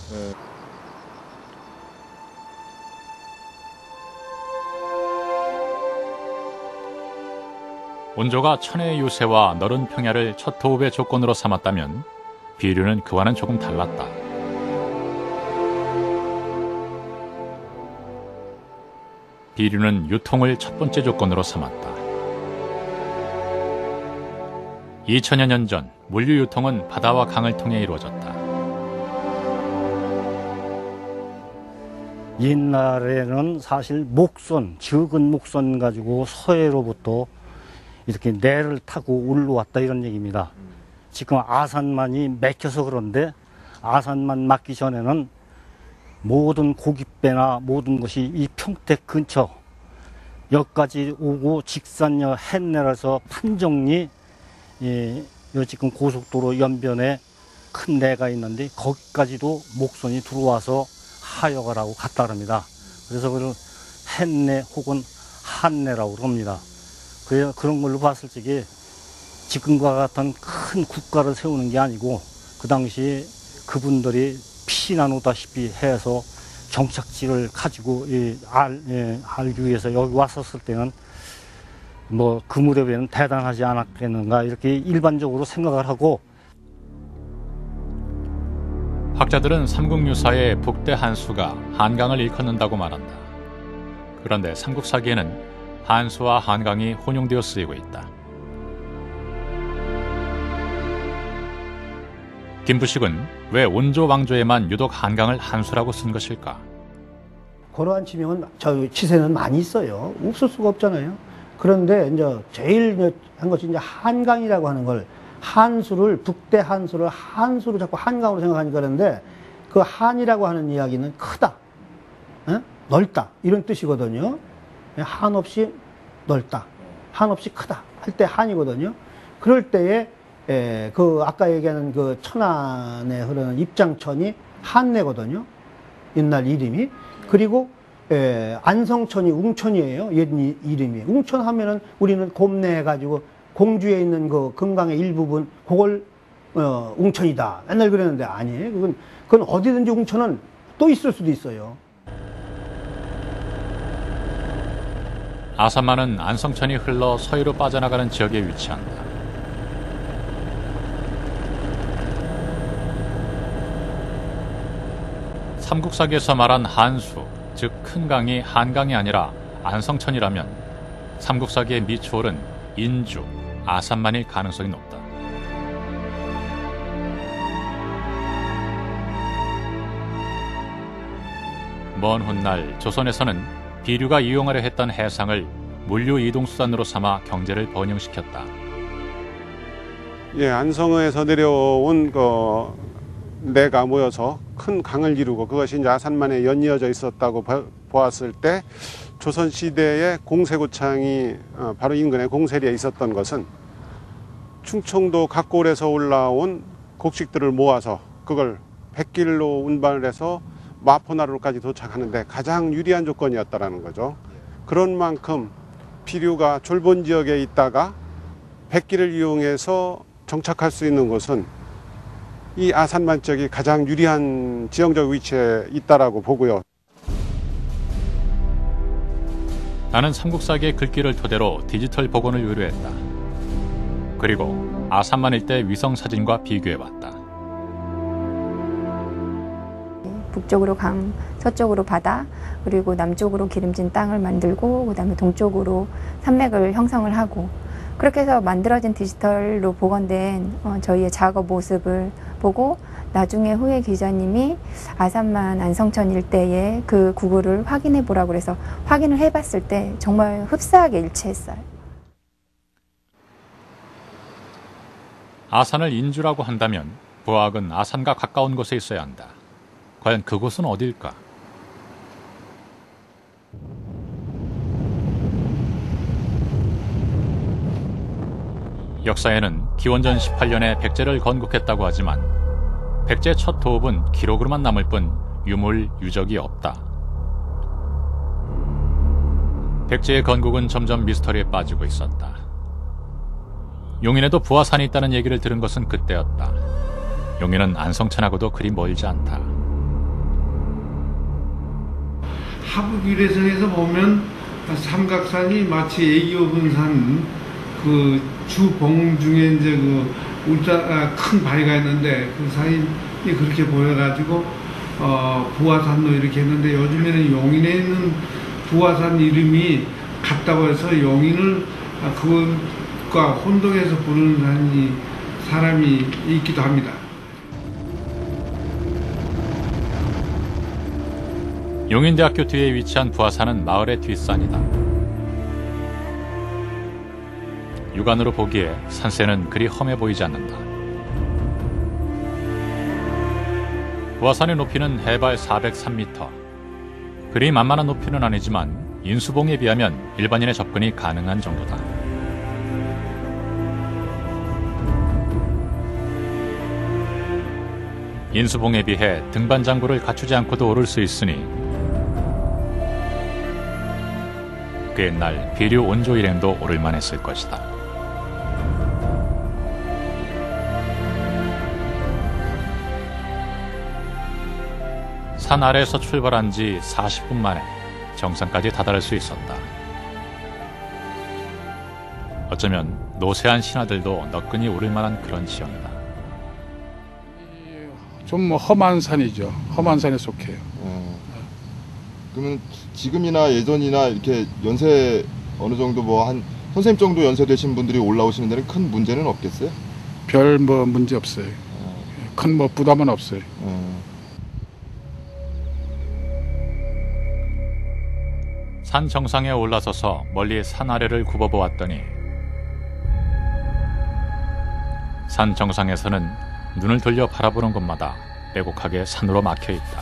온조가 천혜의 유세와 너른 평야를 첫 도읍의 조건으로 삼았다면 비류는 그와는 조금 달랐다. 비류는 유통을 첫 번째 조건으로 삼았다. 2000여 년 전 물류 유통은 바다와 강을 통해 이루어졌다. 옛날에는 사실 목선, 적은 목선 가지고 서해로부터 이렇게 내를 타고 올라왔다 이런 얘기입니다. 지금 아산만이 막혀서 그런데 아산만 막기 전에는 모든 고깃배나 모든 것이 이 평택 근처 여기까지 오고 직선여 햇내라서 판정리 요 지금 고속도로 연변에 큰 내가 있는데 거기까지도 목선이 들어와서 하역을 하고 갔다 그럽니다. 그래서 그걸 햇내 혹은 한내라고 합니다. 그런 걸로 봤을 적에 지금과 같은 큰 국가를 세우는 게 아니고 그 당시에 그분들이 피나누다시피 해서 정착지를 가지고 알기 위해서 여기 왔었을 때는 뭐 그 무렵에는 대단하지 않았겠는가 이렇게 일반적으로 생각을 하고, 학자들은 삼국유사의 북대 한수가 한강을 일컫는다고 말한다. 그런데 삼국사기에는 한수와 한강이 혼용되어 쓰이고 있다. 김부식은 왜 온조 왕조에만 유독 한강을 한수라고 쓴 것일까? 그러한 지명은 저 치세는 많이 있어요. 없을 수가 없잖아요. 그런데 이제 제일 한 것이 이제 한강이라고 하는 걸, 한수를 북대 한수를 한수로 자꾸 한강으로 생각하니까 그런데 그 한이라고 하는 이야기는 크다, 넓다 이런 뜻이거든요. 한없이 넓다, 한없이 크다 할 때 한이거든요. 그럴 때에 그 아까 얘기하는 그 천안에 흐르는 입장천이 한내거든요. 옛날 이름이. 그리고 안성천이 웅천이에요. 옛 이름이. 웅천 하면은 우리는 곰내 해가지고 공주에 있는 그 금강의 일부분 그걸 웅천이다 맨날 그랬는데 아니에요. 그건 어디든지 웅천은 또 있을 수도 있어요. 아산만은 안성천이 흘러 서해로 빠져나가는 지역에 위치한다. 삼국사기에서 말한 한수, 즉 큰 강이 한강이 아니라 안성천이라면 삼국사기의 미추홀은 인주, 아산만일 가능성이 높다. 먼 훗날 조선에서는 비류가 이용하려 했던 해상을 물류 이동수단으로 삼아 경제를 번영시켰다. 예, 안성에서 내려온 내가 모여서 큰 강을 이루고 그것이 이제 아산만에 연이어져 있었다고 보았을 때 조선시대의 공세고창이 바로 인근에 공세리에 있었던 것은 충청도 각골에서 올라온 곡식들을 모아서 그걸 백길로 운반을 해서 마포나루까지 도착하는데 가장 유리한 조건이었다라는 거죠. 그런 만큼 비류가 졸본 지역에 있다가 백길을 이용해서 정착할 수 있는 곳은 이 아산만 쪽이 가장 유리한 지형적 위치에 있다라고 보고요. 나는 삼국사기의 글귀를 토대로 디지털 복원을 의뢰했다. 그리고 아산만 일대 위성 사진과 비교해봤다. 북쪽으로 강, 서쪽으로 바다, 그리고 남쪽으로 기름진 땅을 만들고 그다음에 동쪽으로 산맥을 형성을 하고, 그렇게 해서 만들어진 디지털로 복원된 저희의 작업 모습을 보고 나중에 후에 기자님이 아산만 안성천 일대의 그 구글을 확인해 보라고 그래서 확인을 해봤을 때 정말 흡사하게 일치했어요. 아산을 인주라고 한다면 부학은 아산과 가까운 곳에 있어야 한다. 과연 그곳은 어딜까? 역사에는 기원전 18년에 백제를 건국했다고 하지만 백제 첫 도읍은 기록으로만 남을 뿐 유물, 유적이 없다. 백제의 건국은 점점 미스터리에 빠지고 있었다. 용인에도 부하산이 있다는 얘기를 들은 것은 그때였다. 용인은 안성천하고도 그리 멀지 않다. 하북 위례성에서 보면 삼각산이 마치 애기오분산 그 주봉 중에 이제 그 울자 큰 바위가 있는데 그 사진이 그렇게 보여가지고 부화산로 이렇게 했는데 요즘에는 용인에 있는 부화산 이름이 같다고 해서 용인을 그것과 혼동해서 부르는 사람이 있기도 합니다. 용인대학교 뒤에 위치한 부화산은 마을의 뒷산이다. 육안으로 보기에 산세는 그리 험해 보이지 않는다. 부화산의 높이는 해발 403m. 그리 만만한 높이는 아니지만 인수봉에 비하면 일반인의 접근이 가능한 정도다. 인수봉에 비해 등반 장구를 갖추지 않고도 오를 수 있으니 그 옛날 비류 온조 일행도 오를 만했을 것이다. 산 아래에서 출발한 지 40분 만에 정상까지 다다를 수 있었다. 어쩌면 노쇠한 신하들도 너끈히 오를 만한 그런 지형이다. 좀 험한 산이죠. 험한 산에 속해요. 그러면 지금이나 예전이나 이렇게 연세 어느 정도 뭐 한 선생님 정도 연세 되신 분들이 올라오시는 데는 큰 문제는 없겠어요? 별 뭐 문제 없어요. 큰 뭐 부담은 없어요. 산 정상에 올라서서 멀리 산 아래를 굽어보았더니 산 정상에서는 눈을 돌려 바라보는 곳마다 빼곡하게 산으로 막혀있다.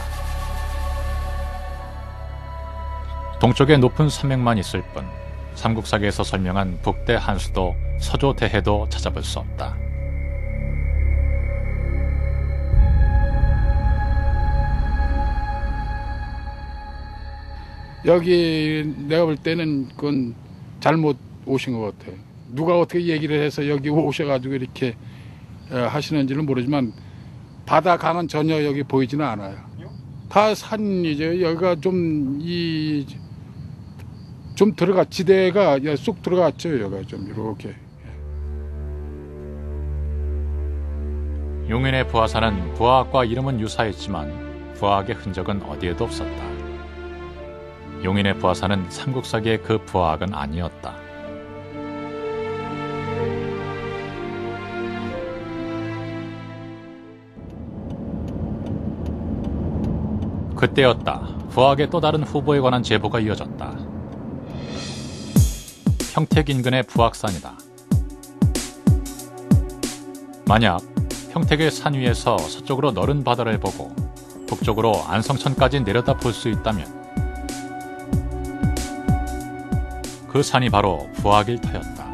동쪽에 높은 산맥만 있을 뿐 삼국사기에서 설명한 북대 한수도 서조 대해도 찾아볼 수 없다. 여기 내가 볼 때는 그건 잘못 오신 것 같아요. 누가 어떻게 얘기를 해서 여기 오셔가지고 이렇게 하시는지는 모르지만 바다 강은 전혀 여기 보이지는 않아요. 다 산이죠. 여기가 좀 지대가 쑥 들어갔죠. 여기가 좀 이렇게. 용인의 부화산은 부화학과 이름은 유사했지만 부화학의 흔적은 어디에도 없었다. 용인의 부화산은 삼국사기의 그 부화학은 아니었다. 그때였다. 부화학의 또 다른 후보에 관한 제보가 이어졌다. 평택 인근의 부학산이다. 만약 평택의 산 위에서 서쪽으로 너른 바다를 보고 북쪽으로 안성천까지 내려다 볼 수 있다면 그 산이 바로 부학일 터였다.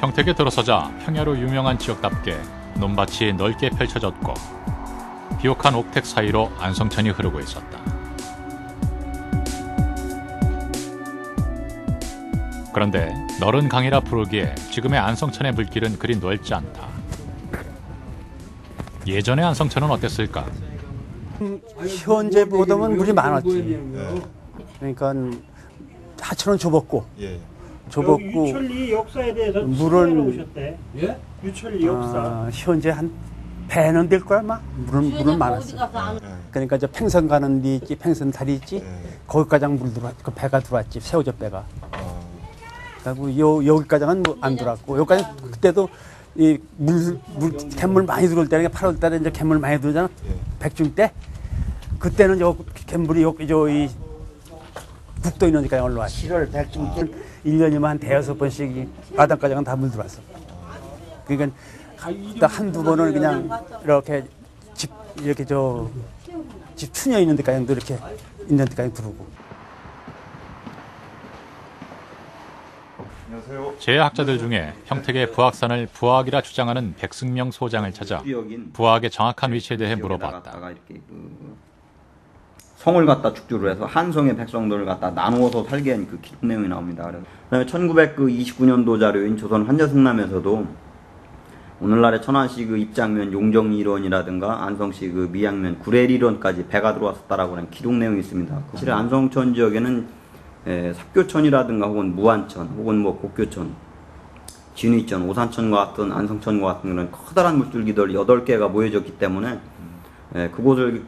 평택에 들어서자 평야로 유명한 지역답게 논밭이 넓게 펼쳐졌고 비옥한 옥택 사이로 안성천이 흐르고 있었다. 그런데 너른 강이라 부르기에 지금의 안성천의 물길은 그리 넓지 않다. 예전의 안성천은 어땠을까? 현재보다는 물이 많았지. 그러니까 하천은 좁았고, 유철리 역사에 대해서 물은 오셨대. 예? 유철리 역사. 현재 한 배는 될 거야 아마. 물은 많았어. 그러니까 저 팽선 가는 데 있지, 팽선 다리 있지. 거기까지 물 들어왔, 그 배가 들어왔지, 새우젓 배가. 그리고 여기까지는 뭐 안 들어왔고, 여기까지 그때도 이 갯물 많이 들어올 때는 8월 달에 이제 갯물 많이 들어오잖아. 백중 때. 그때는 저 갯물이 이 국도 있는 데까지 올라왔어. 7월 백중 때 1년이면 한 5번씩 바닷가장은 다 물 들어왔어. 그러니까 딱 한두 번은 그냥 이렇게 집 추녀 있는 데까지도 이렇게 있는 데까지 들어오고. 제학자들 중에 평택의 부학산을 부학이라 주장하는 백승명 소장을 찾아 부학의 정확한 위치에 대해 물어봤다. 성을 갖다 축조를 해서 한 성의 백성들을 갖다 나누어서 살게 한 그 기록 내용이 나옵니다. 그다음에 1929년도 자료인 조선 환자승남에서도 오늘날의 천안시 그 입장면 용정이론이라든가 안성시 그 미양면 구례리론까지 배가 들어왔었다라고 하는 기록 내용이 있습니다. 사실 안성천 지역에는 삽교천이라든가 혹은 무안천 혹은 뭐 곡교천, 진위천, 오산천과 같은 안성천과 같은 그런 커다란 물줄기들 8개가 모여졌기 때문에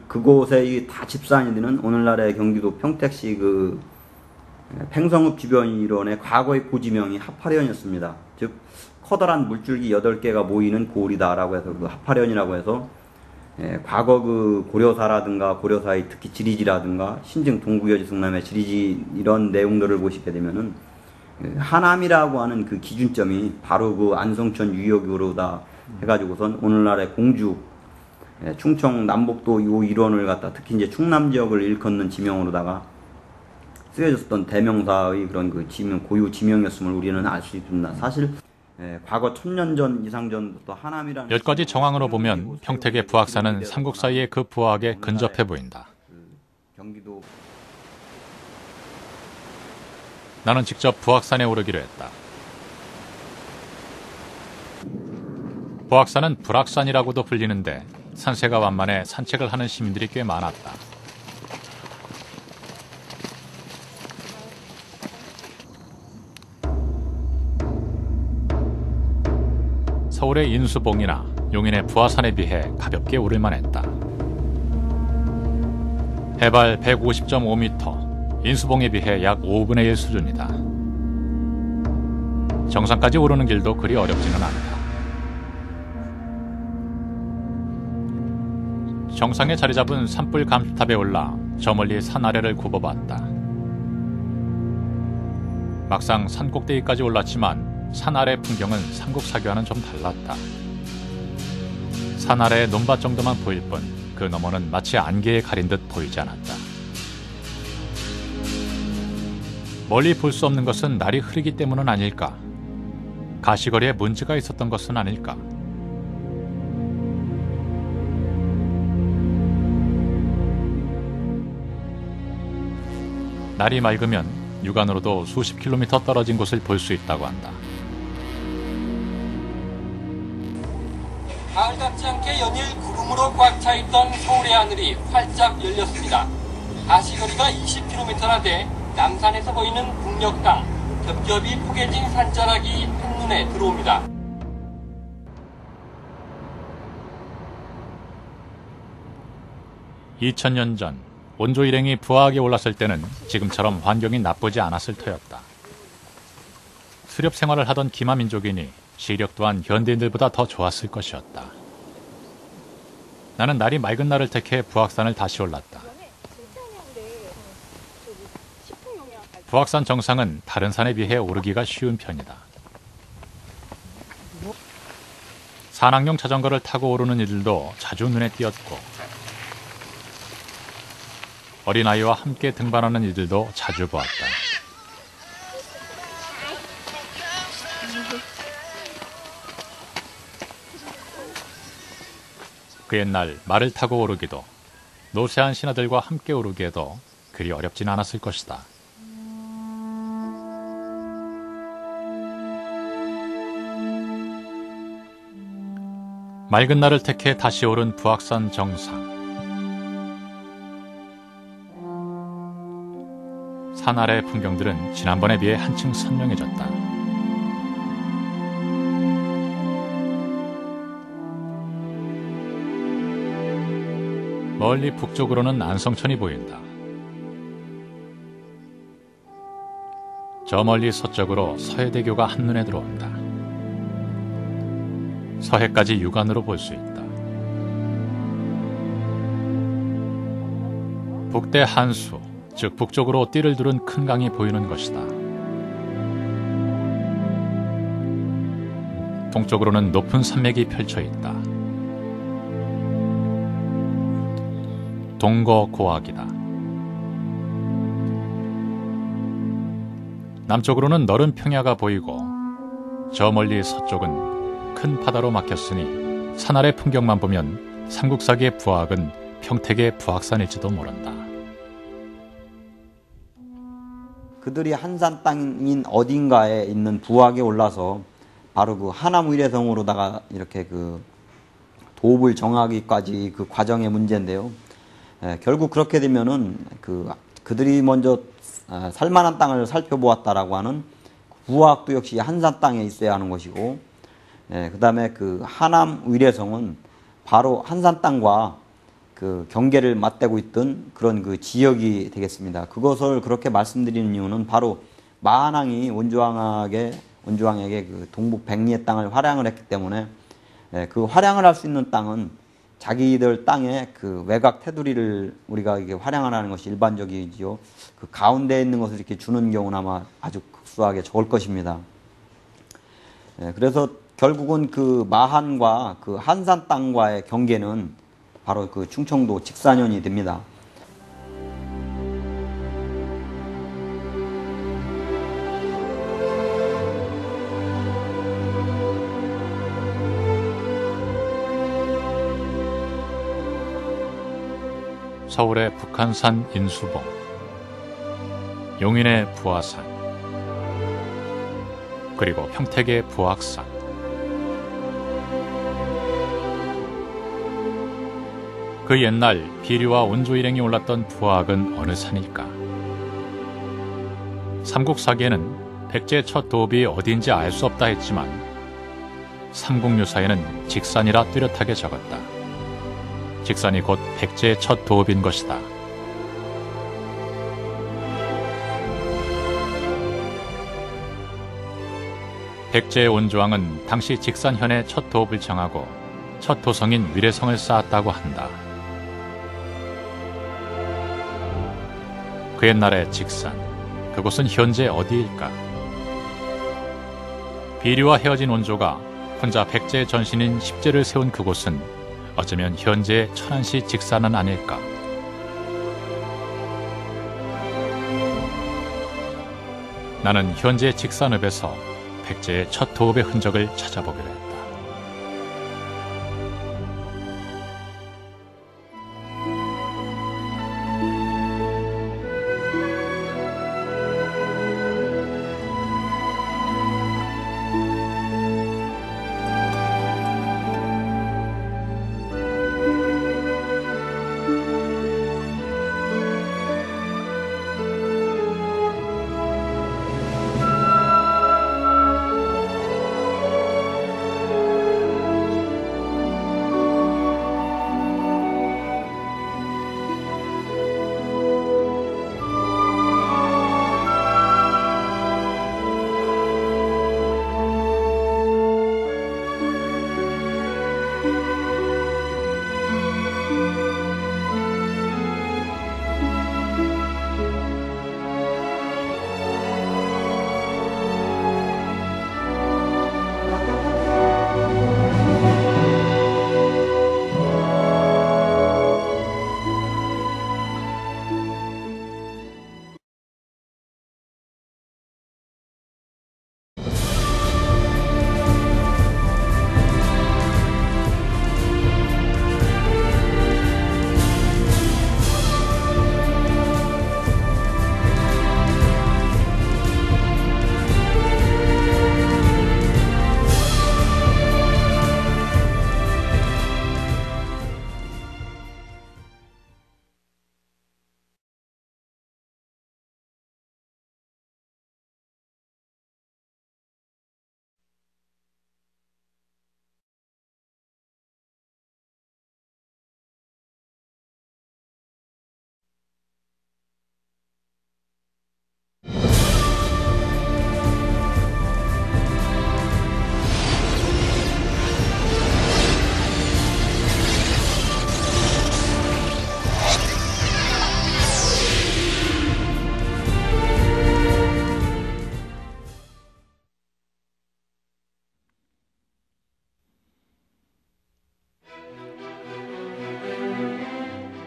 그곳에 다 집산이 되는 오늘날의 경기도 평택시 그 팽성읍 주변이론의 과거의 고지명이 하파련이었습니다. 즉 커다란 물줄기 8개가 모이는 고을이다라고 해서 그 하파련이라고 해서 과거 그 고려사라든가 고려사의 특히 지리지라든가 신증 동구여지 성남의 지리지 이런 내용들을 보시게 되면은 하남이라고 하는 그 기준점이 바로 그 안성천 유역으로다 해가지고선 오늘날의 공주 충청 남북도 요 일원을 갖다 특히 이제 충남 지역을 일컫는 지명으로다가 쓰여졌던 대명사의 그런 그 지명, 고유 지명이었음을 우리는 알 수 있습니다. 사실 과거 1000년 전 이상 전부터 하남이라는 몇 가지 정황으로 보면 평택의 부악산은 삼국 사이의 그 부악에 근접해 보인다. 경기도 나는 직접 부악산에 오르기로 했다. 부악산은 불악산이라고도 불리는데 산세가 완만해 산책을 하는 시민들이 꽤 많았다. 서울의 인수봉이나 용인의 부하산에 비해 가볍게 오를만 했다. 해발 150.5m, 인수봉에 비해 약 5분의 1 수준이다. 정상까지 오르는 길도 그리 어렵지는 않다. 정상에 자리 잡은 산불 감시탑에 올라 저 멀리 산 아래를 굽어봤다. 막상 산 꼭대기까지 올랐지만 산 아래 풍경은 삼국사교와는 좀 달랐다. 산 아래의 논밭 정도만 보일 뿐 그 너머는 마치 안개에 가린 듯 보이지 않았다. 멀리 볼 수 없는 것은 날이 흐리기 때문은 아닐까? 가시거리에 문제가 있었던 것은 아닐까? 날이 맑으면 육안으로도 수십 킬로미터 떨어진 곳을 볼 수 있다고 한다. 가을 같지 않게 연일 구름으로 꽉 차 있던 서울의 하늘이 활짝 열렸습니다. 가시거리가 20km나 돼 남산에서 보이는 북녘땅, 겹겹이 포개진 산자락이 한눈에 들어옵니다. (2000년) 전 원조 일행이 부하하게 올랐을 때는 지금처럼 환경이 나쁘지 않았을 터였다. 수렵 생활을 하던 기마민족이니 시력 또한 현대인들보다 더 좋았을 것이었다. 나는 날이 맑은 날을 택해 부악산을 다시 올랐다. 부악산 정상은 다른 산에 비해 오르기가 쉬운 편이다. 산악용 자전거를 타고 오르는 이들도 자주 눈에 띄었고 어린아이와 함께 등반하는 이들도 자주 보았다. 그 옛날 말을 타고 오르기도 노쇠한 신하들과 함께 오르기에도 그리 어렵진 않았을 것이다. 맑은 날을 택해 다시 오른 부악산 정상. 산 아래의 풍경들은 지난번에 비해 한층 선명해졌다. 멀리 북쪽으로는 안성천이 보인다. 저 멀리 서쪽으로 서해대교가 한눈에 들어온다. 서해까지 육안으로 볼 수 있다. 북대 한수, 즉 북쪽으로 띠를 두른 큰 강이 보이는 것이다. 동쪽으로는 높은 산맥이 펼쳐 있다. 동거고악이다. 남쪽으로는 너른 평야가 보이고 저 멀리 서쪽은 큰 바다로 막혔으니 산 아래 풍경만 보면 삼국사기의 부악은 평택의 부악산일지도 모른다. 그들이 한산 땅인 어딘가에 있는 부악에 올라서 바로 그 하남 위례성으로다가 이렇게 그 도읍을 정하기까지 그 과정의 문제인데요. 결국 그렇게 되면은 그들이 먼저 살만한 땅을 살펴보았다라고 하는 부화학도 역시 한산 땅에 있어야 하는 것이고, 그 다음에 그 하남 위례성은 바로 한산 땅과 그 경계를 맞대고 있던 그런 그 지역이 되겠습니다. 그것을 그렇게 말씀드리는 이유는 바로 마한왕이 원주왕에게 그 동북 백리의 땅을 활양을 했기 때문에, 그 활양을 할 수 있는 땅은 자기들 땅에 그 외곽 테두리를 우리가 이게 활양을 하는 것이 일반적이지요. 그 가운데에 있는 것을 이렇게 주는 경우는 아마 아주 극소하게 적을 것입니다. 그래서 결국은 그 마한과 그 한산 땅과의 경계는 바로 그 충청도 직산현이 됩니다. 서울의 북한산 인수봉, 용인의 부화산, 그리고 평택의 부악산. 그 옛날 비류와 원조 일행이 올랐던 부악은 어느 산일까? 삼국사기에는 백제의 첫 도읍이 어디인지 알 수 없다 했지만 삼국유사에는 직산이라 뚜렷하게 적었다. 직산이 곧 백제의 첫 도읍인 것이다. 백제의 원조왕은 당시 직산현의 첫 도읍을 정하고 첫 도성인 위례성을 쌓았다고 한다. 그 옛날의 직산, 그곳은 현재 어디일까? 비류와 헤어진 원조가 혼자 백제의 전신인 십제를 세운 그곳은 어쩌면 현재의 천안시 직산은 아닐까? 나는 현재 직산읍에서 백제의 첫 도읍의 흔적을 찾아보기로 했다.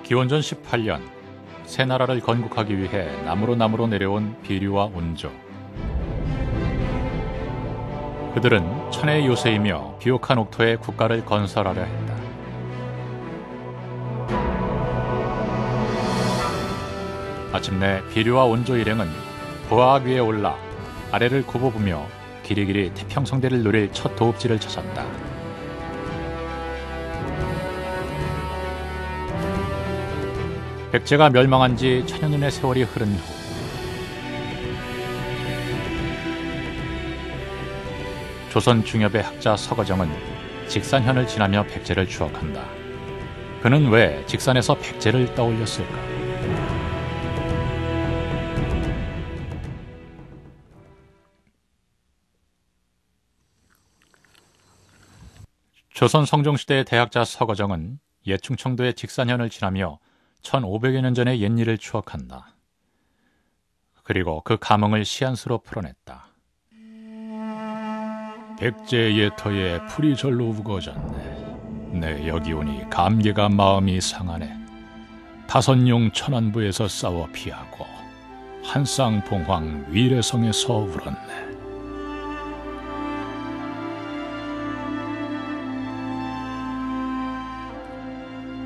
기원전 18년 새 나라를 건국하기 위해 남으로 내려온 비류와 원조. 그들은 천혜의 요새이며 비옥한 옥토에 국가를 건설하려 했다. 마침내 비류와 원조 일행은 부하악 위에 올라 아래를 굽어보며 길이길이 태평성대를 노릴 첫 도읍지를 찾았다. 백제가 멸망한 지 천여년의 세월이 흐른 후 조선 중엽의 학자 서거정은 직산현을 지나며 백제를 추억한다. 그는 왜 직산에서 백제를 떠올렸을까? 조선 성종시대의 대학자 서거정은 옛 충청도의 직산현을 지나며 1500여 년 전의 옛일을 추억한다. 그리고 그 감흥을 시안수로 풀어냈다. 백제 예터에 풀이 절로 우거졌네. 내 여기 오니 감개가 마음이 상하네. 다선용 천안부에서 싸워 피하고 한쌍봉황 위례성에서 울었네.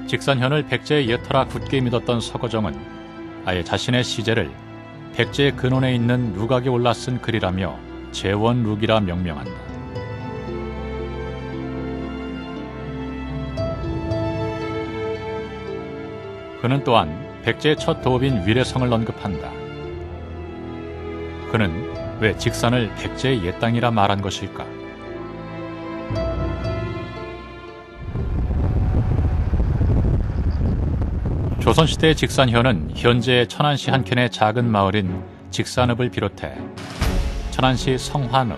직산현을 백제의 예터라 굳게 믿었던 서거정은 아예 자신의 시제를 백제의 근원에 있는 룩악에 올라 쓴 글이라며 제원룩이라 명명한다. 그는 또한 백제의 첫 도읍인 위례성을 언급한다. 그는 왜 직산을 백제의 옛 땅이라 말한 것일까? 조선시대의 직산현은 현재의 천안시 한켠의 작은 마을인 직산읍을 비롯해 천안시 성환읍,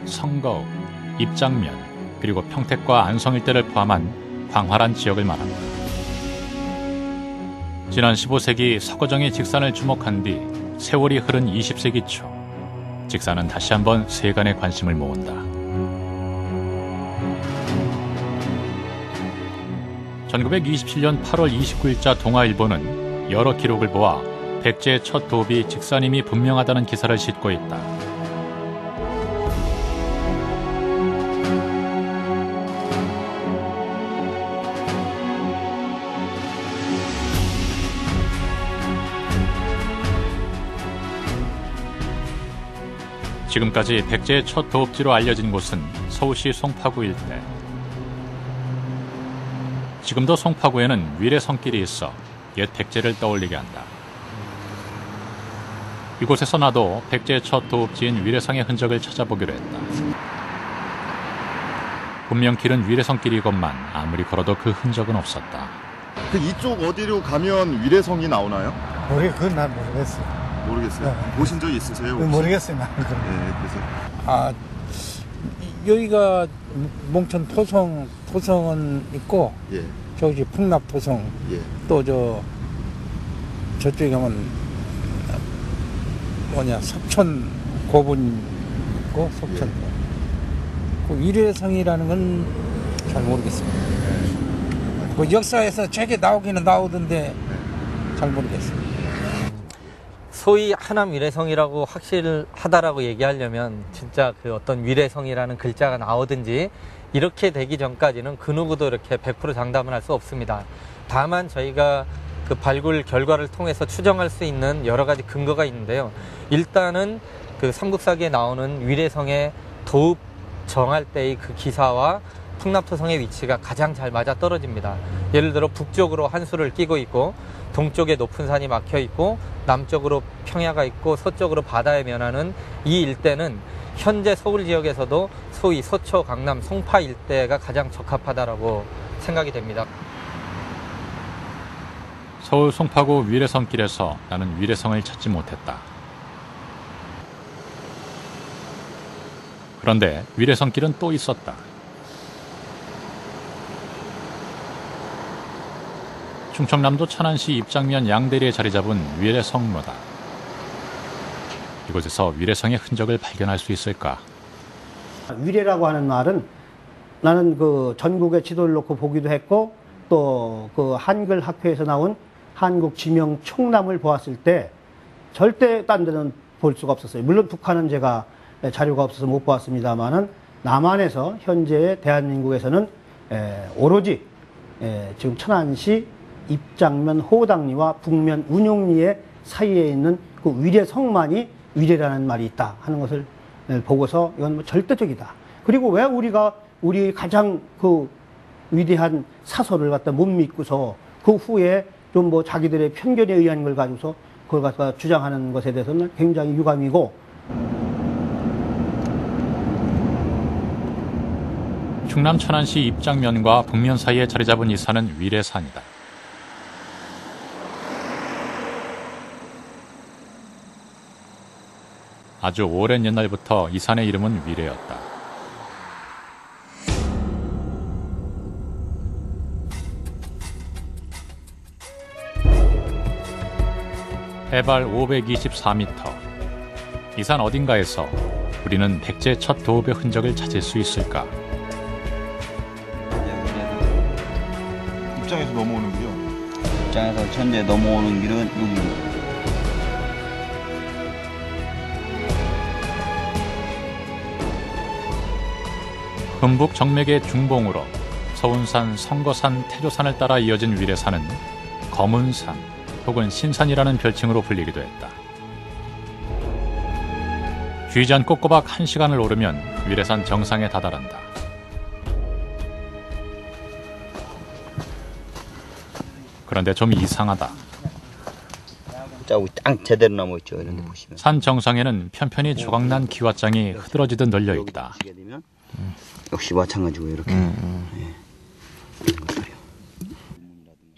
성거읍, 입장면, 그리고 평택과 안성 일대를 포함한 광활한 지역을 말한다. 지난 15세기 서거정이 직산을 주목한 뒤 세월이 흐른 20세기 초 직산은 다시 한번 세간의 관심을 모은다. 1927년 8월 29일자 동아일보는 여러 기록을 보아 백제의 첫 도읍이 직산임이 분명하다는 기사를 싣고 있다. 지금까지 백제의 첫 도읍지로 알려진 곳은 서울시 송파구 일대. 지금도 송파구에는 위례성길이 있어 옛 백제를 떠올리게 한다. 이곳에서 나도 백제의 첫 도읍지인 위례성의 흔적을 찾아보기로 했다. 분명 길은 위례성길이건만 아무리 걸어도 그 흔적은 없었다. 그 이쪽 어디로 가면 위례성이 나오나요? 그건 난 모르겠어요. 모르겠어요. 네. 보신 적 있으세요? 혹시? 모르겠어요. 나는 그건. 네, 그래서 여기가 몽천 토성은 있고, 예. 저기 풍납 토성, 예. 또 저쪽에 가면 석천 고분 있고 석천. 그 위례성이라는 건 잘 모르겠습니다. 그 역사에서 책에 나오기는 나오던데 잘 모르겠습니다. 소위 하남 위례성이라고 확실하다라고 얘기하려면 진짜 그 어떤 위례성이라는 글자가 나오든지 이렇게 되기 전까지는 그 누구도 이렇게 100% 장담을 할 수 없습니다. 다만 저희가 그 발굴 결과를 통해서 추정할 수 있는 여러 가지 근거가 있는데요. 일단은 그 삼국사기에 나오는 위례성의 도읍 정할 때의 그 기사와 풍납토성의 위치가 가장 잘 맞아 떨어집니다. 예를 들어 북쪽으로 한수를 끼고 있고 동쪽에 높은 산이 막혀 있고 남쪽으로 평야가 있고 서쪽으로 바다에 면하는 이 일대는 현재 서울 지역에서도 소위 서초, 강남, 송파 일대가 가장 적합하다라고 생각이 됩니다. 서울 송파구 위례성길에서 나는 위례성을 찾지 못했다. 그런데 위례성길은 또 있었다. 충청남도 천안시 입장면 양대리에 자리 잡은 위례성로다. 이곳에서 위례성의 흔적을 발견할 수 있을까? 위례라고 하는 말은 나는 그 전국의 지도를 놓고 보기도 했고 또 그 한글 학회에서 나온 한국 지명 총남을 보았을 때 절대 딴 데는 볼 수가 없었어요. 물론 북한은 제가 자료가 없어서 못 보았습니다만은 남한에서 현재의 대한민국에서는 오로지 지금 천안시 입장면 호당리와 북면 운용리의 사이에 있는 그 위례성만이 위례라는 말이 있다 하는 것을 보고서 이건 뭐 절대적이다. 그리고 왜 우리가 우리 가장 그 위대한 사설을 갖다 못 믿고서 그 후에 좀 뭐 자기들의 편견에 의한 걸 가지고서 그걸 갖다 주장하는 것에 대해서는 굉장히 유감이고. 충남 천안시 입장면과 북면 사이에 자리 잡은 이 산은 위례산이다. 아주 오랜 옛날부터 이 산의 이름은 위례였다. 해발 524m. 이 산 어딘가에서 우리는 백제 첫 도읍의 흔적을 찾을 수 있을까? 입장에서 넘어오는 길이요? 입장에서 현재 넘어오는 길은 여기입니다. 흠북 정맥의 중봉으로 서운산, 성거산, 태조산을 따라 이어진 위례산은 검은산 혹은 신산이라는 별칭으로 불리기도 했다. 쥐잔 꼬꼬박 1시간을 오르면 위례산 정상에 다다른다. 그런데 좀 이상하다. 자국 딱 제대로 남아 있죠. 이런 데 보시면. 산 정상에는 편편히 조각난 기와장이 흐드러지듯 널려 있다. 역시 마찬가지고 이렇게.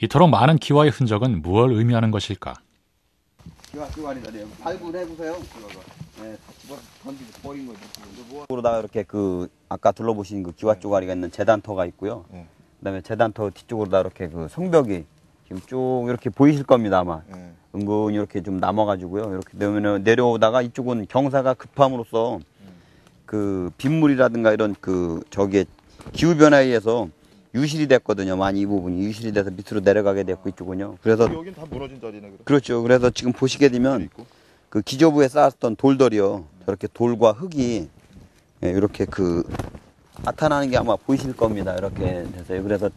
이토록 많은 기와의 흔적은 무엇을 의미하는 것일까? 기와 쪼가리다래요. 발굴해보세요. 네, 던지고 버린 거죠. 그러다가 이렇게 그 아까 둘러보신 그 기와 쪼가리가 있는 재단터가 있고요. 그다음에 재단터 뒤쪽으로다 이렇게 그 성벽이 지금 쭉 이렇게 보이실 겁니다 아마. 은근히 이렇게 좀 남아가지고요. 이렇게 되면 내려오다가 이쪽은 경사가 급함으로써 그 빗물이라든가 이런 그 저기에 기후 변화에 의해서 유실이 됐거든요. 많이 이 부분이 유실이 돼서 밑으로 내려가게 됐고 이쪽은요. 그래서 여긴 다 무너진 자리네. 그렇죠. 그래서 지금 보시게 되면 그 기저부에 쌓았던 돌들이요. 저렇게 돌과 흙이 이렇게 그 나타나는 게 아마 보이실 겁니다. 이렇게 돼서요. 그래서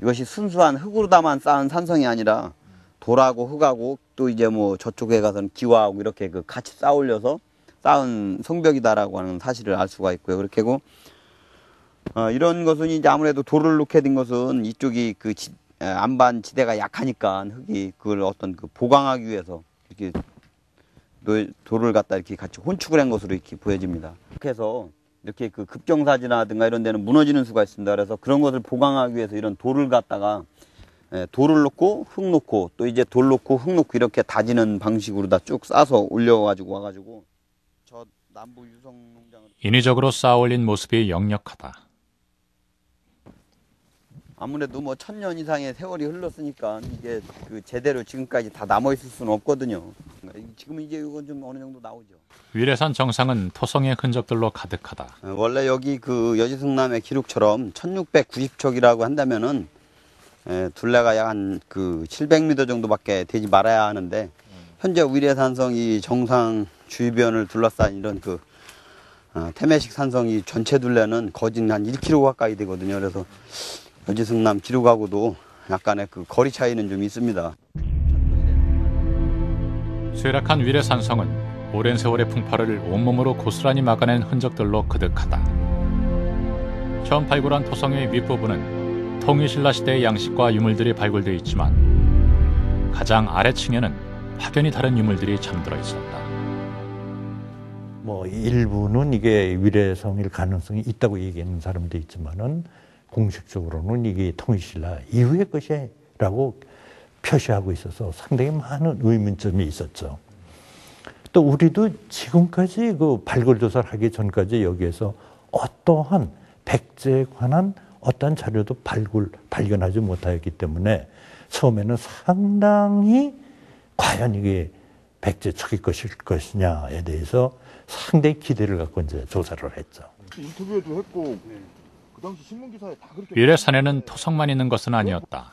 이것이 순수한 흙으로다만 쌓은 산성이 아니라 돌하고 흙하고 또 이제 뭐 저쪽에 가서는 기와하고 이렇게 그 같이 쌓아올려서 쌓은 성벽이다라고 하는 사실을 알 수가 있고요. 그렇게 하고 이런 것은 이제 아무래도 돌을 놓게 된 것은 이쪽이 그 안반 지대가 약하니까 흙이 그걸 어떤 그 보강하기 위해서 이렇게 돌을 갖다 이렇게 같이 혼축을 한 것으로 이렇게 보여집니다. 그렇게 해서 이렇게 그 급경사지라든가 이런 데는 무너지는 수가 있습니다. 그래서 그런 것을 보강하기 위해서 이런 돌을 갖다가 돌을 놓고 흙 놓고 또 이제 돌 놓고 흙 놓고 이렇게 다지는 방식으로 다 쭉 싸서 올려가지고 와가지고 저 남부 유성농장을 인위적으로 쌓아 올린 모습이 역력하다. 아무래도 뭐 1000년 이상의 세월이 흘렀으니까 이게 그 제대로 지금까지 다 남아 있을 수는 없거든요. 지금 이제 이건 좀 어느 정도 나오죠. 위례산 정상은 토성의 흔적들로 가득하다. 원래 여기 그 여지승남의 기록처럼 1690척이라고 한다면은 둘레가 약 한 그 700m 정도밖에 되지 말아야 하는데 현재 위례산성이 정상 주변을 둘러싼 이런 그 태매식 산성이 전체 둘레는 거진 한 1km 가까이 되거든요. 그래서 여지승남 기록하고도 약간의 그 거리 차이는 좀 있습니다. 쇠락한 위례산성은 오랜 세월의 풍파를 온몸으로 고스란히 막아낸 흔적들로 그득하다. 처음 발굴한 토성의 윗부분은 통일신라 시대의 양식과 유물들이 발굴되어 있지만 가장 아래층에는 확연히 다른 유물들이 잠들어 있었다. 뭐 일부는 이게 위례성일 가능성이 있다고 얘기하는 사람도 있지만은 공식적으로는 이게 통일신라 이후의 것이라고 표시하고 있어서 상당히 많은 의문점이 있었죠. 또 우리도 지금까지 그 발굴 조사를 하기 전까지 여기에서 어떠한 백제에 관한 어떤 자료도 발견하지 못하였기 때문에 처음에는 상당히 과연 이게 백제 척일 것이냐에 대해서 상당히 기대를 갖고 이제 조사를 했죠. 인터뷰도 했고 그 당시 신문 기사에 다 그렇게. 위례산에는 토성만 있는 것은 아니었다.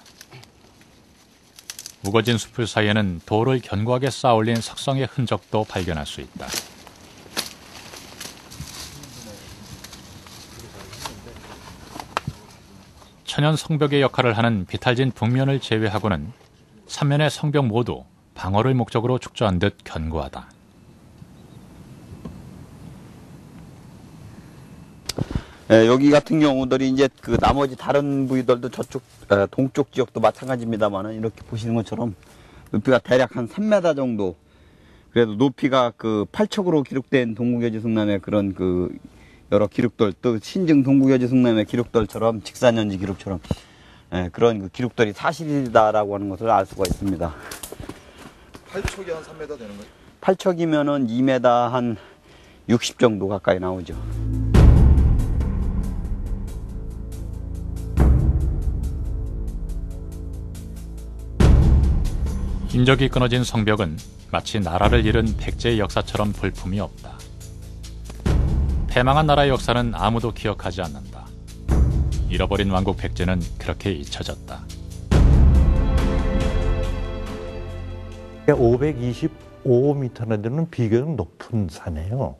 우거진 숲을 사이에는 돌을 견고하게 쌓아올린 석성의 흔적도 발견할 수 있다. 천연 성벽의 역할을 하는 비탈진 북면을 제외하고는 3면의 성벽 모두 방어를 목적으로 축조한 듯 견고하다. 여기 같은 경우들이 이제 그 나머지 다른 부위들도 저쪽 동쪽 지역도 마찬가지입니다만은 이렇게 보시는 것처럼 높이가 대략 한 3m 정도. 그래도 높이가 그 8척으로 기록된 동국여지 성남의 그런 그 여러 기록들, 또 신증 동국여지 성남의 기록들처럼 직사년지 기록처럼 그런 그 기록들이 사실이다라고 하는 것을 알 수가 있습니다. 8척이 한 3m 되는 거예요? 8척이면은 2m 한 60 정도 가까이 나오죠. 인적이 끊어진 성벽은 마치 나라를 잃은 백제의 역사처럼 볼품이 없다. 패망한 나라의 역사는 아무도 기억하지 않는다. 잃어버린 왕국 백제는 그렇게 잊혀졌다. 525m나 되는 비교적 높은 산이에요.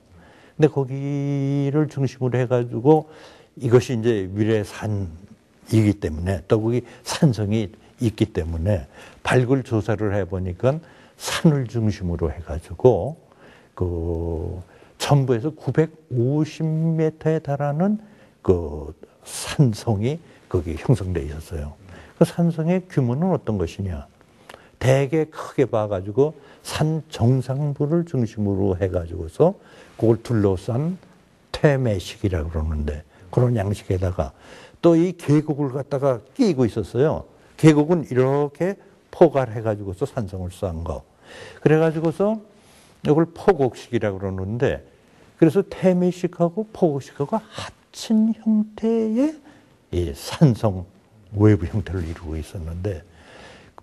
근데 거기를 중심으로 해가지고 이것이 이제 위례산이기 때문에 또 거기 산성이 있기 때문에 발굴 조사를 해보니까 산을 중심으로 해가지고 그 전부에서 950m에 달하는 그 산성이 거기 형성되어 있었어요. 그 산성의 규모는 어떤 것이냐? 대개 크게 봐가지고 산 정상부를 중심으로 해가지고서 그걸 둘러싼 퇴매식이라고 그러는데 그런 양식에다가 또 이 계곡을 갖다가 끼고 있었어요. 계곡은 이렇게 포괄해가지고서 산성을 쌓은 거. 그래가지고서 이걸 포곡식이라고 그러는데 그래서 태매식하고 포곡식하고 합친 형태의 이 산성 외부 형태를 이루고 있었는데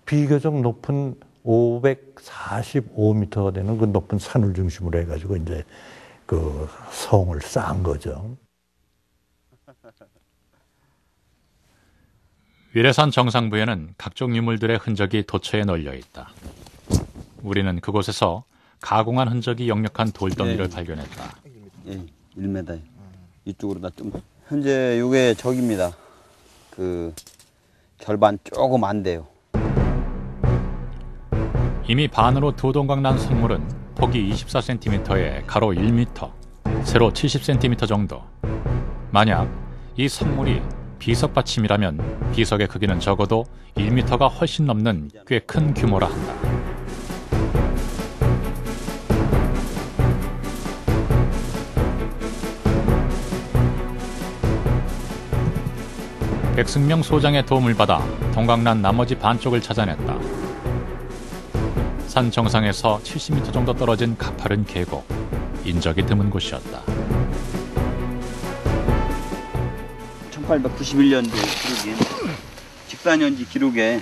비교적 높은 545m가 되는 그 높은 산을 중심으로 해가지고 이제 그 성을 쌓은 거죠. 위례산 정상부에는 각종 유물들의 흔적이 도처에 널려 있다. 우리는 그곳에서 가공한 흔적이 역력한 돌덩이를 발견했다. 예, 1m. 이쪽으로 다 좀. 현재 이게 저기입니다. 그 절반 조금 안 돼요. 이미 반으로 두 동강 난 성물은 폭이 24cm에 가로 1m, 세로 70cm 정도. 만약 이 성물이 비석받침이라면 비석의 크기는 적어도 1m가 훨씬 넘는 꽤 큰 규모라 한다. 백승명 소장의 도움을 받아 동강난 나머지 반쪽을 찾아냈다. 산 정상에서 70m 정도 떨어진 가파른 계곡, 인적이 드문 곳이었다. 1891년도에 기록인 직사년지 기록에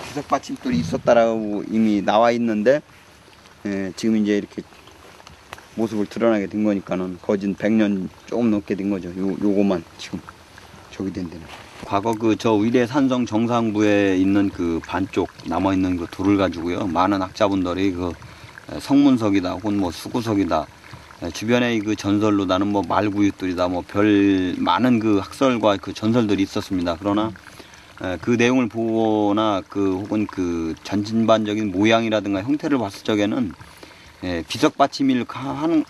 비석 받침돌이 있었다라고 이미 나와 있는데 지금 이제 이렇게 모습을 드러나게 된 거니까는 거진 100년 조금 넘게 된 거죠. 요거만 지금 저기 된 데는. 과거 그 저 위례 산성 정상부에 있는 그 반쪽 남아 있는 그 돌을 가지고요. 많은 학자분들이 그 성문석이다 혹은 뭐 수구석이다. 주변에 그 전설로 나는 뭐 말구유돌이다 뭐 별 많은 그 학설과 그 전설들이 있었습니다. 그러나 그 내용을 보거나 그 혹은 그 전반적인 모양이라든가 형태를 봤을 적에는 비석 받침일 하는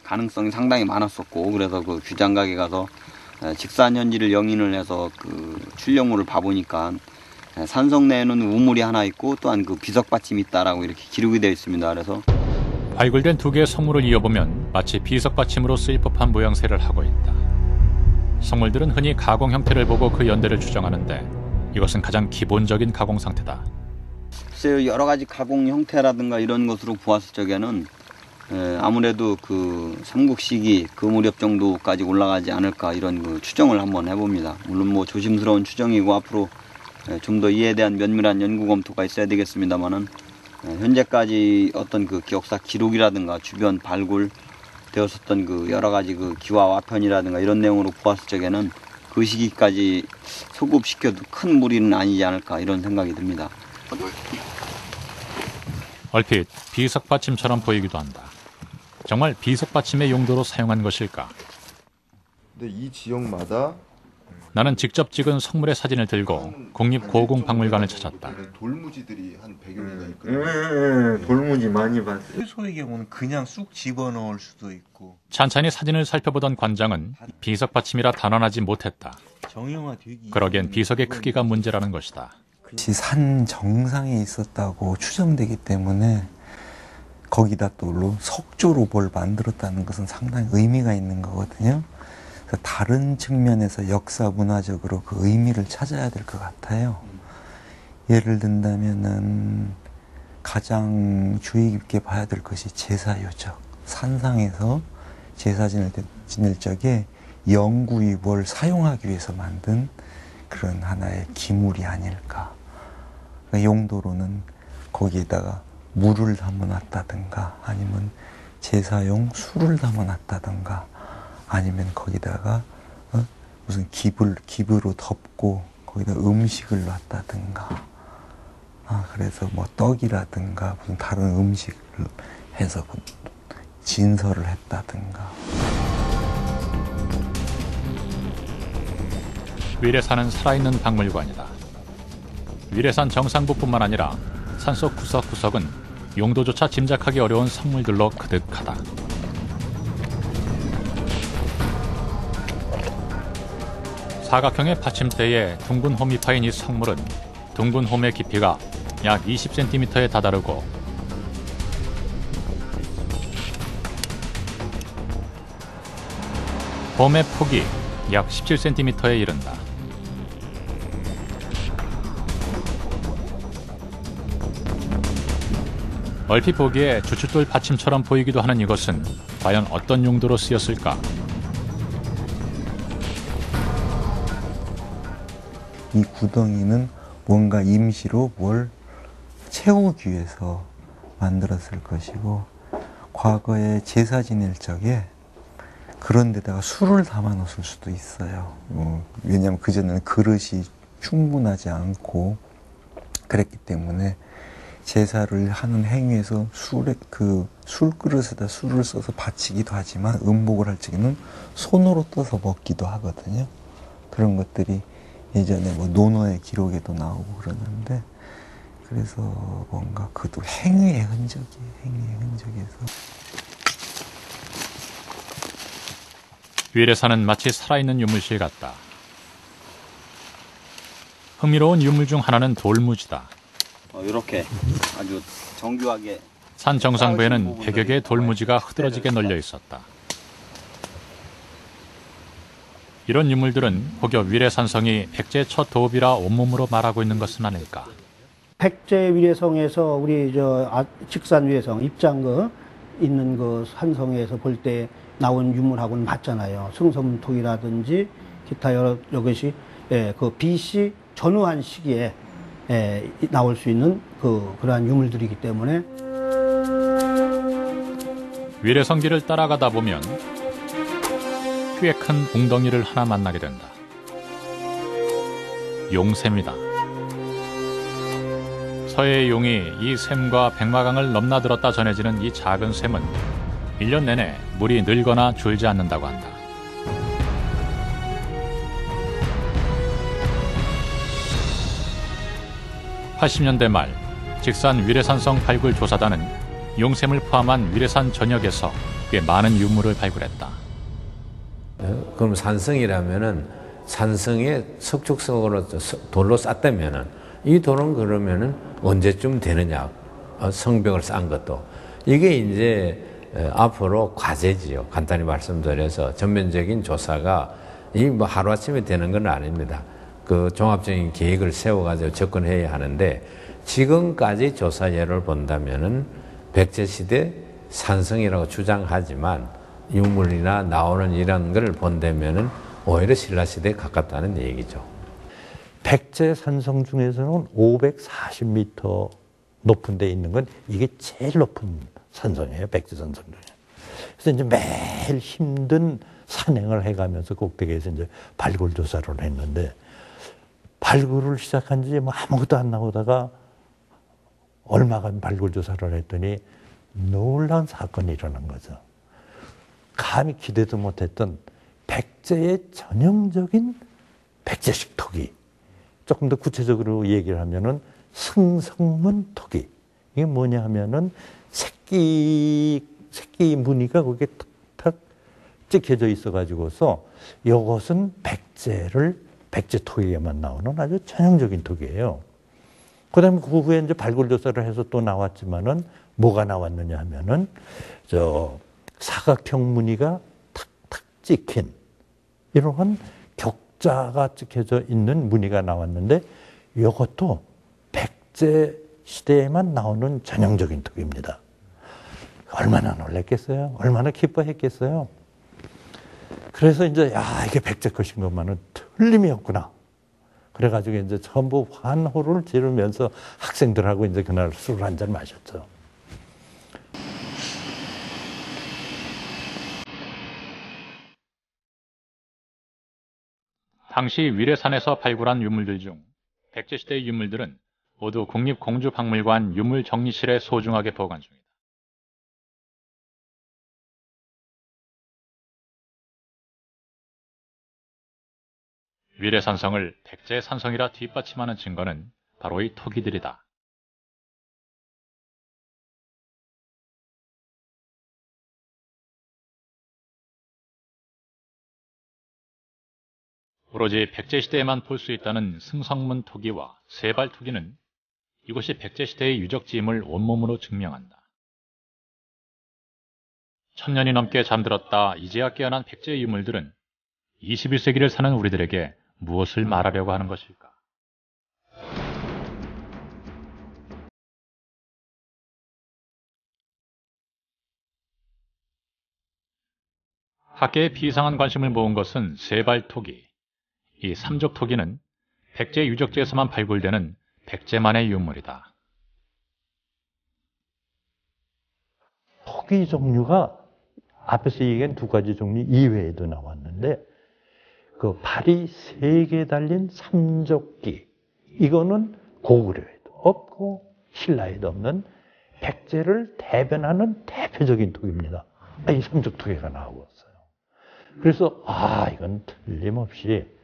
가능성이 상당히 많았었고 그래서 그 규장각에 가서 직사년지를 영인을 해서 그 출력물을 봐보니까 산성 내에는 우물이 하나 있고 또한 그 비석 받침이 있다라고 이렇게 기록이 되어 있습니다. 그래서 발굴된 두 개의 성물을 이어보면 마치 비석 받침으로 쓰일 법한 모양새를 하고 있다. 성물들은 흔히 가공 형태를 보고 그 연대를 추정하는데 이것은 가장 기본적인 가공 상태다. 글쎄요, 여러 가지 가공 형태라든가 이런 것으로 보았을 적에는 아무래도 그 삼국시기 그 무렵 정도까지 올라가지 않을까 이런 그 추정을 한번 해봅니다. 물론 뭐 조심스러운 추정이고 앞으로 좀 더 이에 대한 면밀한 연구 검토가 있어야 되겠습니다만은 현재까지 어떤 그 역사 기록이라든가 주변 발굴 되었었던 그 여러 가지 그 기와 와편이라든가 이런 내용으로 보았을 적에는 그 시기까지 소급시켜도 큰 무리는 아니지 않을까 이런 생각이 듭니다. 얼핏 비석 받침처럼 보이기도 한다. 정말 비석 받침의 용도로 사용한 것일까? 근데 이 지역마다 나는 직접 찍은 성물의 사진을 들고 국립고궁박물관을 찾았다. 돌무지들이 한 100여 개가 있거든요. 돌무지 많이 봤어요. 소의 경우는 그냥 쑥 집어넣을 수도 있고. 찬찬히 사진을 살펴보던 관장은 비석 받침이라 단언하지 못했다. 그러기엔 비석의 크기가 문제라는 것이다. 산 정상에 있었다고 추정되기 때문에 거기다 또 석조로 뭘 만들었다는 것은 상당히 의미가 있는 거거든요. 그래서 다른 측면에서 역사 문화적으로 그 의미를 찾아야 될 것 같아요. 예를 든다면은 가장 주의 깊게 봐야 될 것이 제사유적. 산상에서 제사 지낼 적에 영구히 뭘 사용하기 위해서 만든 그런 하나의 기물이 아닐까. 그러니까 용도로는 거기에다가 물을 담아놨다든가 아니면 제사용 술을 담아놨다든가 아니면 거기다가 무슨 기부로 덮고 거기다 음식을 놨다든가 그래서 뭐 떡이라든가 무슨 다른 음식을 해서 진설을 했다든가. 위례산은 살아있는 박물관이다. 위례산 정상부뿐만 아니라 산속 구석구석은 용도조차 짐작하기 어려운 성물들로 그득하다. 사각형의 받침대에 둥근 홈이 파인 이 성물은 둥근 홈의 깊이가 약 20cm에 다다르고 홈의 폭이 약 17cm에 이른다. 얼핏 보기에 주춧돌 받침처럼 보이기도 하는 이것은 과연 어떤 용도로 쓰였을까? 이 구덩이는 뭔가 임시로 뭘 채우기 위해서 만들었을 것이고 과거에 제사 지낼 적에 그런 데다가 술을 담아 놓을 수도 있어요. 왜냐하면 그전에는 그릇이 충분하지 않고 그랬기 때문에 제사를 하는 행위에서 술그릇에다 술을 써서 바치기도 하지만 음복을 할 적에는 손으로 떠서 먹기도 하거든요. 그런 것들이 예전에 뭐 논어의 기록에도 나오고 그러는데 그래서 뭔가 그것도 행위의 흔적에서 위례산은 마치 살아있는 유물실 같다. 흥미로운 유물 중 하나는 돌무지다. 이렇게 아주 정교하게 산 정상부에는 100여 개의 돌무지가 흐드러지게 널려 있었다. 이런 유물들은 혹여 위례산성이 백제의 첫 도읍이라 온몸으로 말하고 있는 것은 아닐까. 백제 위례성에서 우리 직산 위례성 입장거 있는 그 산성에서 볼 때 나온 유물하고는 맞잖아요. 승섬통이라든지 기타 여러 것이 그 BC 전후한 시기에 나올 수 있는 그러한 유물들이기 때문에 위례성길을 따라가다 보면 꽤 큰 웅덩이를 하나 만나게 된다. 용샘이다. 서해의 용이 이 샘과 백마강을 넘나들었다 전해지는 이 작은 샘은 1년 내내 물이 늘거나 줄지 않는다고 한다. (80년대) 말 직산 위례산성 발굴 조사단은 용샘을 포함한 위례산 전역에서 꽤 많은 유물을 발굴했다. 그럼 산성이라면은 산성에 석축성으로 돌로 쌌다면은 이 돌은 그러면은 언제쯤 되느냐? 성벽을 쌓은 것도 이게 이제 앞으로 과제지요. 간단히 말씀드려서 전면적인 조사가 이 뭐 하루아침에 되는 건 아닙니다. 그 종합적인 계획을 세워가지고 접근해야 하는데 지금까지 조사 예를 본다면은 백제시대 산성이라고 주장하지만 유물이나 나오는 이런 걸 본다면은 오히려 신라시대에 가깝다는 얘기죠. 백제 산성 중에서는 540m 높은 데 있는 건 이게 제일 높은 산성이에요. 백제 산성 중에. 그래서 이제 매일 힘든 산행을 해가면서 꼭대기에서 이제 발굴 조사를 했는데 발굴을 시작한 지 뭐 아무것도 안 나오다가 얼마간 발굴 조사를 했더니 놀라운 사건이 일어난 거죠. 감히 기대도 못했던 백제의 전형적인 백제식 토기. 조금 더 구체적으로 얘기를 하면은 승성문 토기. 이게 뭐냐 하면은 새끼 무늬가 거기에 탁탁 찍혀져 있어가지고서 이것은 백제 토기에만 나오는 아주 전형적인 토기예요. 그 다음에 그 후에 이제 발굴조사를 해서 또 나왔지만은 뭐가 나왔느냐 하면은 사각형 무늬가 탁탁 찍힌 이러한 격자가 찍혀져 있는 무늬가 나왔는데 이것도 백제 시대에만 나오는 전형적인 토기입니다. 얼마나 놀랐겠어요? 얼마나 기뻐했겠어요? 그래서 이제 이게 백제 것인 것만은 틀림이 없구나. 그래가지고 이제 전부 환호를 지르면서 학생들하고 이제 그날 술을 한잔 마셨죠. 당시 위례산에서 발굴한 유물들 중 백제시대의 유물들은 모두 국립공주박물관 유물정리실에 소중하게 보관 중이다. 위례산성을 백제산성이라 뒷받침하는 증거는 바로 이 토기들이다. 오로지 백제시대에만 볼 수 있다는 승성문 토기와 세발 토기는 이곳이 백제시대의 유적지임을 온몸으로 증명한다. 1000년이 넘게 잠들었다 이제야 깨어난 백제의 유물들은 21세기를 사는 우리들에게 무엇을 말하려고 하는 것일까? 학계의 비상한 관심을 모은 것은 세발 토기. 이 삼족 토기는 백제 유적지에서만 발굴되는 백제만의 유물이다. 토기 종류가 앞에서 얘기한 두 가지 종류 이외에도 나왔는데 그 발이 3개 달린 삼족기 이거는 고구려에도 없고 신라에도 없는 백제를 대변하는 대표적인 토기입니다. 이 삼족 토기가 나오고 있어요. 그래서 이건 틀림없이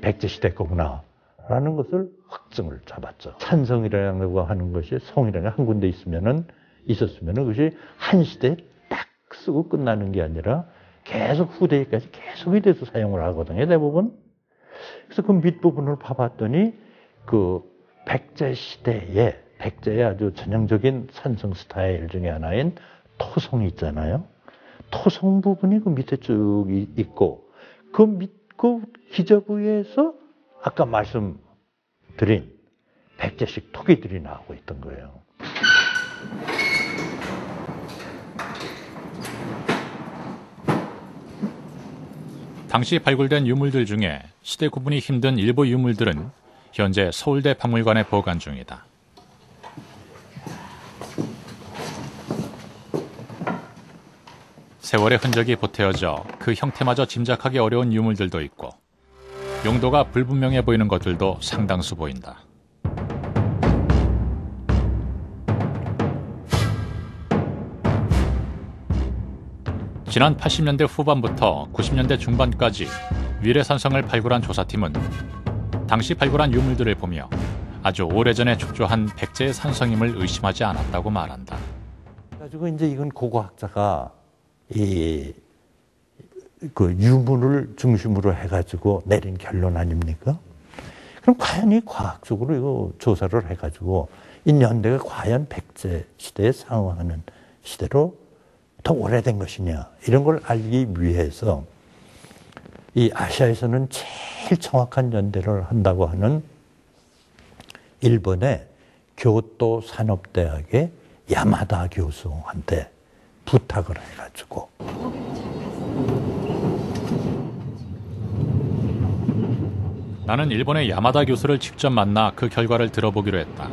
백제 시대 거구나 라는 것을 확증을 잡았죠. 찬성이라고 하는 것이 성이라는 게 한 군데 있으면은 그것이 한 시대에 딱 쓰고 끝나는 게 아니라 계속 후대까지 계속이 돼서 사용을 하거든요, 대부분. 그래서 그 밑부분을 봐봤더니 그 백제 시대에 백제의 아주 전형적인 산성 스타일 중에 하나인 토성이 있잖아요. 토성 부분이 그 밑에 쭉 있고 그 기저부에서 아까 말씀드린 백제식 토기들이 나오고 있던 거예요. 당시 발굴된 유물들 중에 시대 구분이 힘든 일부 유물들은 현재 서울대 박물관에 보관 중이다. 세월의 흔적이 보태어져 그 형태마저 짐작하기 어려운 유물들도 있고 용도가 불분명해 보이는 것들도 상당수 보인다. 지난 80년대 후반부터 90년대 중반까지 위례산성을 발굴한 조사팀은 당시 발굴한 유물들을 보며 아주 오래전에 축조한 백제의 산성임을 의심하지 않았다고 말한다. 가지고 이제 이건 고고학자가 그 유물을 중심으로 해가지고 내린 결론 아닙니까? 그럼 과연 이 과학적으로 이거 조사를 해가지고 이 연대가 과연 백제 시대에 상응하는 시대로 더 오래된 것이냐 이런 걸 알기 위해서 이 아시아에서는 제일 정확한 연대를 한다고 하는 일본의 교토 산업대학의 야마다 교수한테 부탁을 해가지고 나는 일본의 야마다 교수를 직접 만나 그 결과를 들어보기로 했다.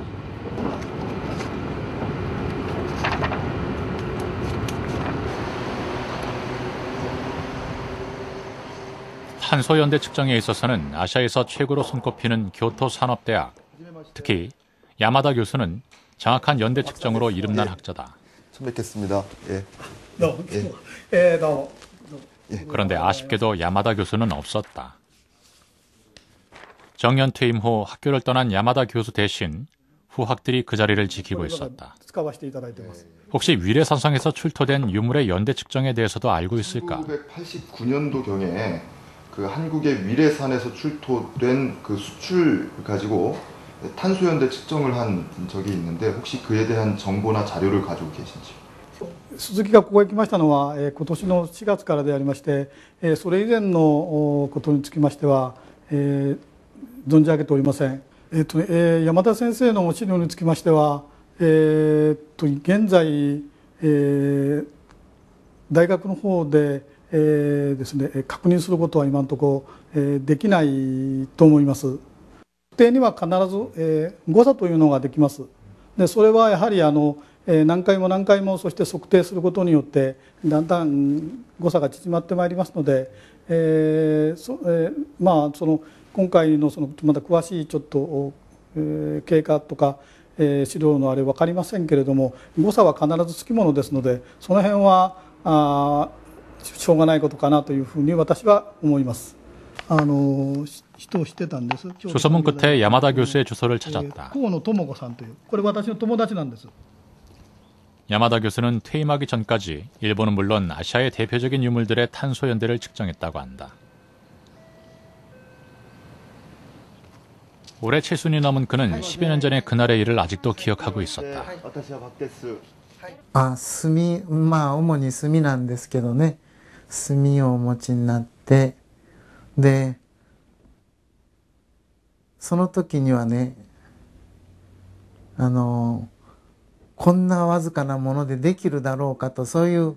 탄소연대 측정에 있어서는 아시아에서 최고로 손꼽히는 교토 산업대학, 특히 야마다 교수는 정확한 연대 측정으로 이름난 학자다. 처음 뵙겠습니다. 예. 그런데 아쉽게도 야마다 교수는 없었다. 정년 퇴임 후 학교를 떠난 야마다 교수 대신 후학들이 그 자리를 지키고 있었다. 혹시 위례산성에서 출토된 유물의 연대 측정에 대해서도 알고 있을까? 1989년도경에 그 한국의 위례산에서 출토된 그 수출 가지고 탄소연대 측정을 한 적이 있는데 혹시 그에 대한 정보나 자료를 가지고 계신지? 鈴木がここへ来ましたのは、今年の4月からでありまして、それ以前のことにつきましては、存じ上げておりません。山田先生の資料につきましては、現在、大学の方で、ですね、確認することは今のところ、できないと思います。特定には必ず、誤差というのができます。でそれはやはり何回も何回もそして測定することによってだんだん誤差が縮まってまいりますので、まあ今回のまだ詳しいちょっと、経過とか、資料のあれ分かりませんけれども誤差は必ずつきものですのでその辺はしょうがないことかなというふうに私は思います。人を知ってたんです。 수소문 끝에 야마다 교수의 주소를 찾았다. 河野智子さんというこれ私の友達なんです。 야마다 교수는 퇴임하기 전까지 일본은 물론 아시아의 대표적인 유물들의 탄소 연대를 측정했다고 한다. 올해 7순이 넘은 그는 10여 년 전의 그날의 일을 아직도 기억하고 있었다. 炭、まあ主に炭なんですけどね、炭をお持ちになって、でその時にはね、こんなわずかなものでできるだろうかと、そういう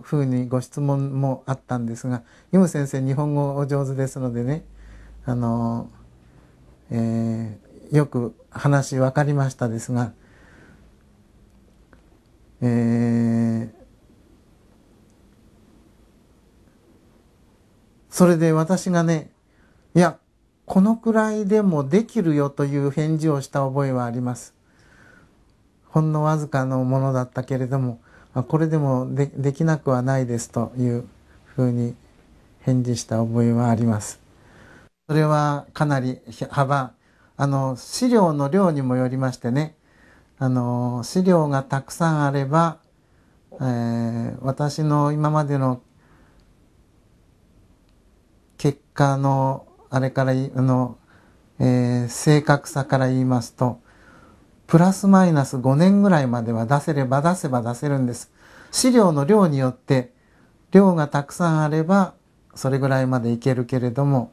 ふうにご質問もあったんですが、ユム先生日本語お上手ですのでね、よく話分かりましたですが、それで私がね、いやこのくらいでもできるよという返事をした覚えはあります。ほんのわずかのものだったけれども、これでもできなくはないですというふうに返事した覚えはあります。それはかなり幅、資料の量にもよりましてね、資料がたくさんあれば、私の今までの結果のあれから正確さから言いますと、プラスマイナス5年ぐらいまでは出せれば出せば出せるんです。資料の量によって量がたくさんあればそれぐらいまでいけるけれども、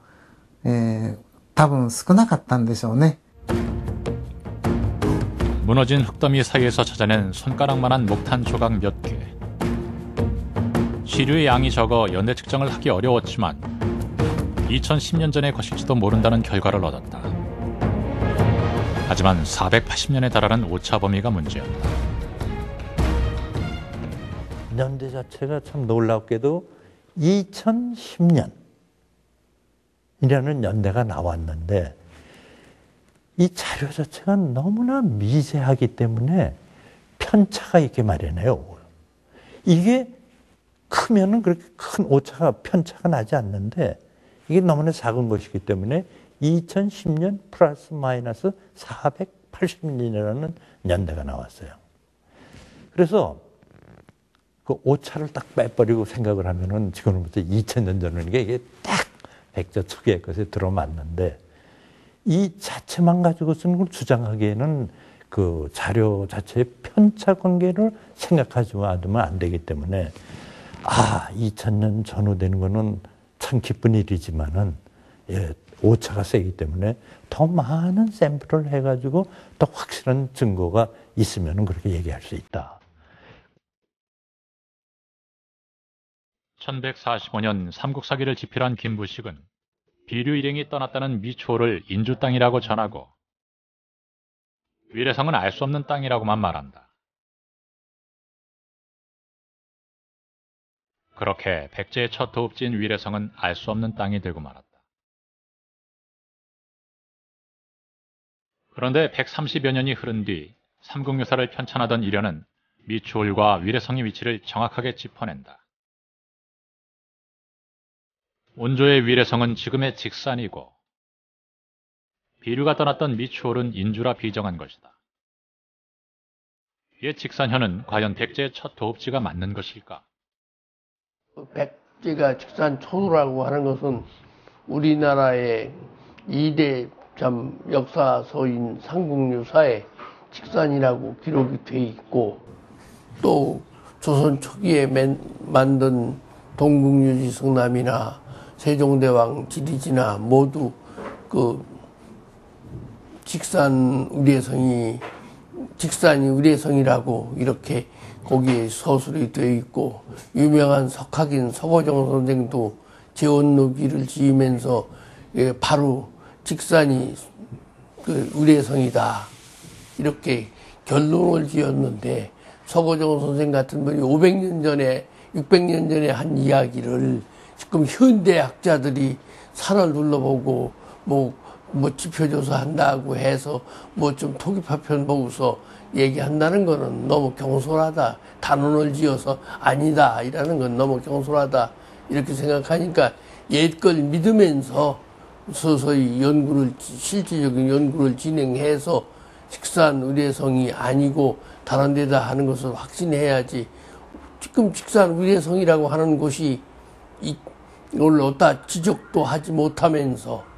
多分少なかったんでしょうね。 무너진 흙더미 사이에서 찾아낸 손가락만한 목탄 조각 몇 개. 시류의 양이 적어 연대 측정을 하기 어려웠지만 2010년 전의 것일지도 모른다는 결과를 얻었다. 하지만 480년에 달하는 오차 범위가 문제였다. 연대 자체가 참 놀랍게도 2010년이라는 연대가 나왔는데 이 자료 자체가 너무나 미세하기 때문에 편차가 있게 마련해요. 이게 크면은 그렇게 큰 오차가 편차가 나지 않는데 이게 너무나 작은 것이기 때문에 2010년 플러스 마이너스 480년이라는 연대가 나왔어요. 그래서 그 오차를 딱 빼버리고 생각을 하면은 지금부터 2000년 전은 이게 딱 백저축의 것에 들어맞는데 이 자체만 가지고서는 그걸 주장하기에는 그 자료 자체의 편차 관계를 생각하지 않으면 안 되기 때문에 2000년 전후되는 거는 참 기쁜 일이지만은 오차가 세기 때문에 더 많은 샘플을 해가지고 더 확실한 증거가 있으면 그렇게 얘기할 수 있다. 1145년 삼국사기를 집필한 김부식은 비류 일행이 떠났다는 미초를 인주 땅이라고 전하고 위례성은 알 수 없는 땅이라고만 말한다. 그렇게 백제의 첫 도읍지인 위례성은 알 수 없는 땅이 되고 말았다. 그런데 130여 년이 흐른 뒤 삼국유사를 편찬하던 이련은 미추홀과 위례성의 위치를 정확하게 짚어낸다. 온조의 위례성은 지금의 직산이고 비류가 떠났던 미추홀은 인주라 비정한 것이다. 옛 직산현은 과연 백제의 첫 도읍지가 맞는 것일까? 백제가 직산 초도라고 하는 것은 우리나라의 2대 참 역사서인 삼국유사에 직산이라고 기록이 돼 있고, 또 조선 초기에 만든 동국유지 성남이나 세종대왕 지리지나 모두 그 직산이 의례성이라고 이렇게 거기에 서술이 되어 있고, 유명한 석학인 서고정 선생도 제원록기를 지으면서 바로 직산이 그 의례성이다 이렇게 결론을 지었는데, 서고정 선생 같은 분이 500년 전에 600년 전에 한 이야기를 지금 현대 학자들이 산을 둘러보고 뭐 지표조사 한다고 해서 뭐 좀 토기파편 보고서 얘기한다는 거는 너무 경솔하다. 단언을 지어서 아니다 이라는 건 너무 경솔하다 이렇게 생각하니까 옛걸 믿으면서 서서히 실질적인 연구를 진행해서 직산 의례성이 아니고 다른 데다 하는 것을 확신해야지. 지금 직산 의례성이라고 하는 곳이 이걸 어디다 지적도 하지 못하면서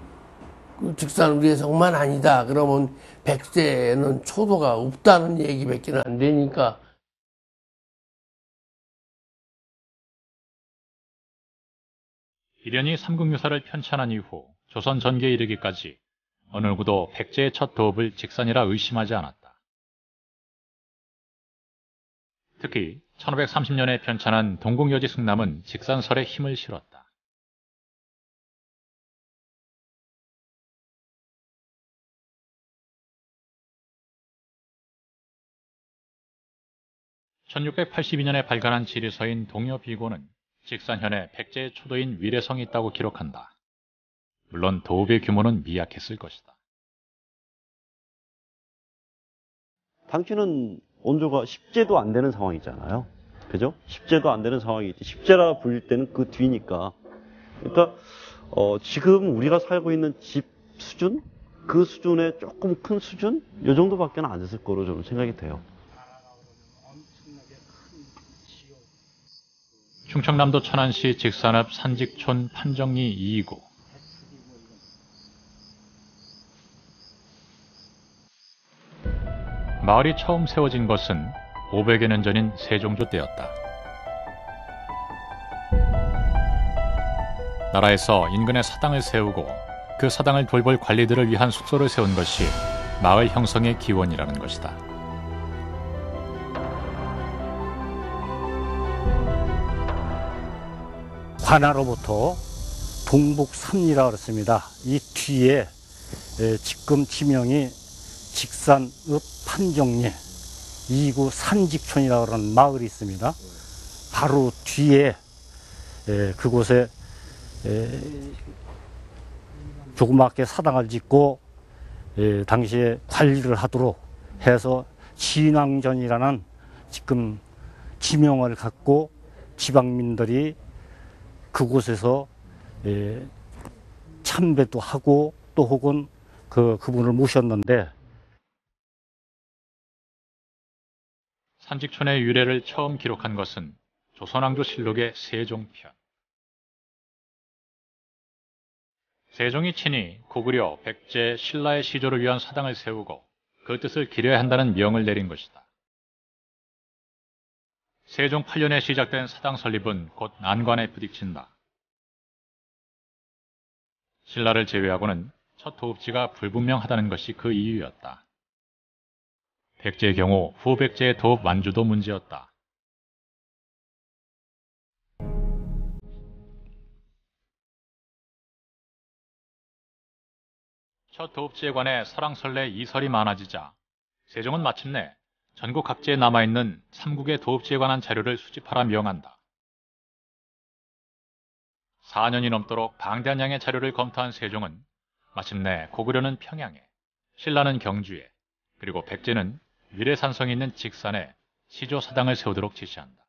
직산 의례성만 아니다 그러면 백제는 초도가 없다는 얘기밖에 안 되니까. 일련이 삼국유사를 편찬한 이후 조선 전개에 이르기까지 어느 누구도 백제의 첫 도읍을 직산이라 의심하지 않았다. 특히 1530년에 편찬한 동국여지 승남은 직산설에 힘을 실었다. (1682년에) 발간한 지리서인 동여비고는 직산현에 백제의 초도인 위례성이 있다고 기록한다. 물론 도읍의 규모는 미약했을 것이다. 당시는 원조가 10제도 안 되는 상황이잖아요. 그죠? 10제도 안 되는 상황이지. 10제라 불릴 때는 그 뒤니까. 그러니까 지금 우리가 살고 있는 집 수준? 그 수준의 조금 큰 수준? 이 정도밖에 안 됐을 거로 좀 생각이 돼요. 충청남도 천안시 직산읍 산직촌 판정리 2구. 마을이 처음 세워진 것은 500여 년 전인 세종조 때였다. 나라에서 인근에 사당을 세우고 그 사당을 돌볼 관리들을 위한 숙소를 세운 것이 마을 형성의 기원이라는 것이다. 관하로부터 동북삼리라 그랬습니다. 이 뒤에 지금 지명이 직산읍 판정리 2구 산직촌이라고 하는 마을이 있습니다. 바로 뒤에 그곳에 조그맣게 사당을 짓고 당시에 관리를 하도록 해서 진왕전이라는 지금 지명을 갖고 지방민들이 그곳에서 참배도 하고 또 혹은 그분을 모셨는데, 산직촌의 유래를 처음 기록한 것은 조선왕조실록의 세종편. 세종이 친히 고구려 백제 신라의 시조를 위한 사당을 세우고 그 뜻을 기려야 한다는 명을 내린 것이다. 세종 8년에 시작된 사당 설립은 곧 난관에 부딪힌다. 신라를 제외하고는 첫 도읍지가 불분명하다는 것이 그 이유였다. 백제의 경우 후백제의 도읍 완주도 문제였다. 첫 도읍지에 관해 설왕설래 이설이 많아지자 세종은 마침내 전국 각지에 남아있는 삼국의 도읍지에 관한 자료를 수집하라 명한다. 4년이 넘도록 방대한 양의 자료를 검토한 세종은 마침내 고구려는 평양에, 신라는 경주에, 그리고 백제는 위례산성이 있는 직산에 시조사당을 세우도록 지시한다.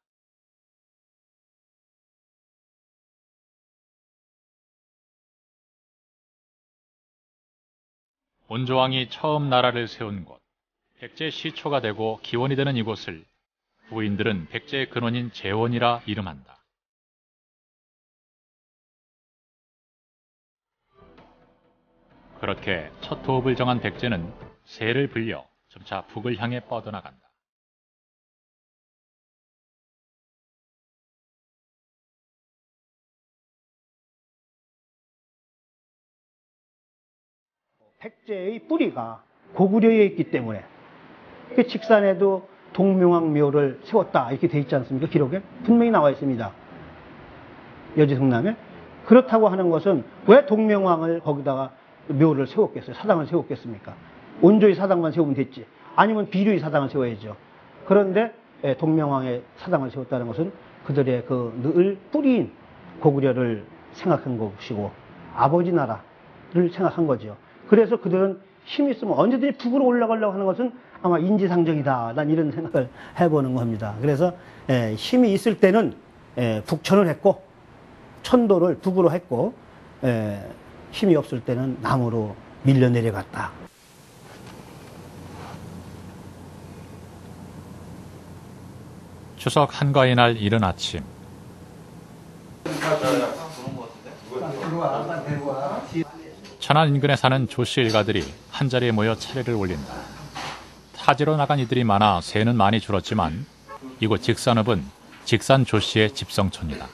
온조왕이 처음 나라를 세운 곳, 백제 시초가 되고 기원이 되는 이곳을 부인들은 백제의 근원인 제원이라 이름한다. 그렇게 첫 호흡을 정한 백제는 새를 불려 점차 북을 향해 뻗어나간다. 백제의 뿌리가 고구려에 있기 때문에 그 직산에도 동명왕묘를 세웠다 이렇게 돼 있지 않습니까? 기록에 분명히 나와 있습니다. 여지성남에. 그렇다고 하는 것은 왜 동명왕을 거기다가 묘를 세웠겠어요? 사당을 세웠겠습니까? 온조의 사당만 세우면 됐지. 아니면 비류의 사당을 세워야죠. 그런데 동명왕의 사당을 세웠다는 것은 그들의 그 늘 뿌리인 고구려를 생각한 것이고 아버지 나라를 생각한 거죠. 그래서 그들은 힘이 있으면 언제든지 북으로 올라가려고 하는 것은 아마 인지상정이다. 난 이런 생각을 해보는 겁니다. 그래서 힘이 있을 때는 북천을 했고 천도를 북으로 했고 힘이 없을 때는 남으로 밀려 내려갔다. 추석 한가위 날 이른 아침. 천안 인근에 사는 조씨 일가들이 한자리에 모여 차례를 올린다. 타지로 나간 이들이 많아 새는 많이 줄었지만 이곳 직산읍은 직산 조씨의 집성촌이다.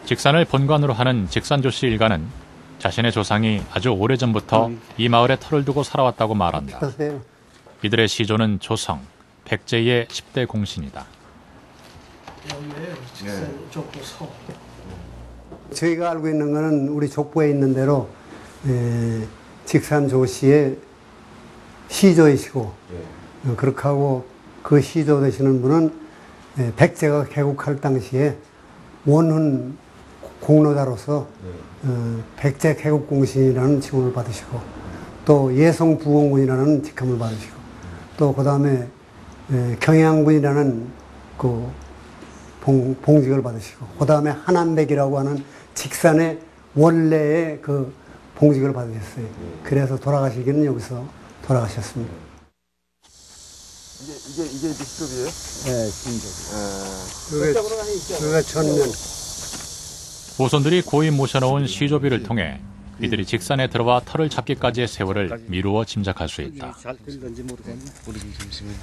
직산을 본관으로 하는 직산 조씨 일가는 자신의 조상이 아주 오래전부터 이 마을에 터를 두고 살아왔다고 말한다. 이들의 시조는 조성, 백제의 10대 공신이다. 저희가 알고 있는 것은 우리 족보에 있는 대로 직산 조씨의 시조이시고 그렇게 하고 그 시조 되시는 분은 백제가 개국할 당시에 원훈 공로자로서 백제 개국공신이라는 칭호를 받으시고 또 예성부원군이라는 직함을 받으시고 또 그 다음에 경양군이라는 그 봉직을 받으시고 그 다음에 하남백이라고 하는 직산의 원래의 그 봉직을 받으셨어요. 그래서 돌아가시기는 여기서 돌아가셨습니다. 이게 믹스업이에요? 네, 진짜. 그게 전면. 후손들이 고이 모셔놓은 시조비를 통해 이들이 직산에 들어와 털을 잡기까지의 세월을 미루어 짐작할 수 있다. 잘 들는지 모르겠네. 우리 잠시만요.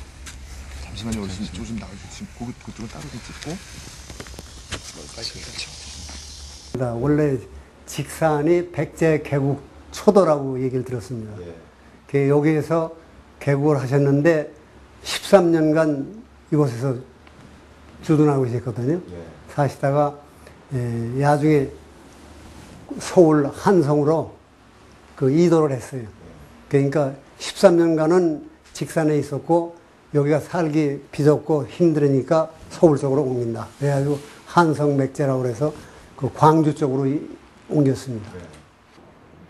좀 나와주세요. 지금 고기 그쪽은 따로 좀 찍고. 원래 직산이 백제 개국 초도라고 얘기를 들었습니다. 여기에서 개국을 하셨는데 13년간 이곳에서 주둔하고 계셨거든요. 사시다가 나중에 서울 한성으로 그 이도를 했어요. 그러니까 13년간은 직산에 있었고 여기가 살기 비좁고 힘들으니까 서울 쪽으로 옮긴다. 그래가지고 한성맥제라고 해서 그 광주 쪽으로 옮겼습니다.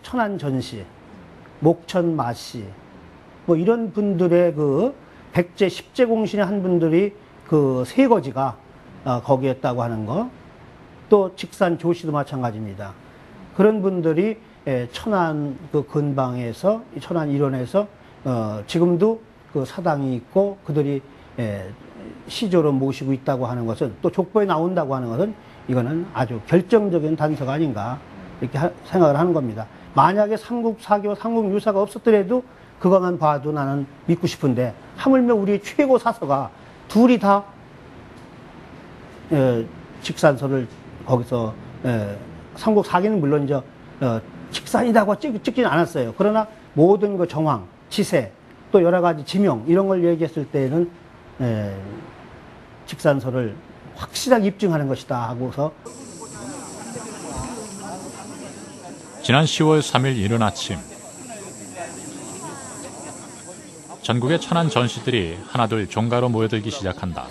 천안 전씨, 목천 마씨, 뭐 이런 분들의 그 백제 10제 공신의 한 분들이 그 세거지가 거기였다고 하는 거, 또 직산 조씨도 마찬가지입니다. 그런 분들이 천안 그 근방에서, 천안 일원에서 지금도 그 사당이 있고 그들이 시조로 모시고 있다고 하는 것은, 또 족보에 나온다고 하는 것은 이거는 아주 결정적인 단서가 아닌가 이렇게 생각을 하는 겁니다. 만약에 삼국사기와 삼국유사가 없었더라도 그것만 봐도 나는 믿고 싶은데, 하물며 우리 최고 사서가 둘이 다 직산서를 거기서 삼국사기는 물론 이제 직산이라고 찍지는 않았어요. 그러나 모든 그 정황, 지세, 또 여러 가지 지명 이런 걸 얘기했을 때는 직산서를 확실하게 입증하는 것이다 하고서. 지난 10월 3일 이른 아침, 전국의 천안 전시들이 하나둘 종가로 모여들기 시작한다.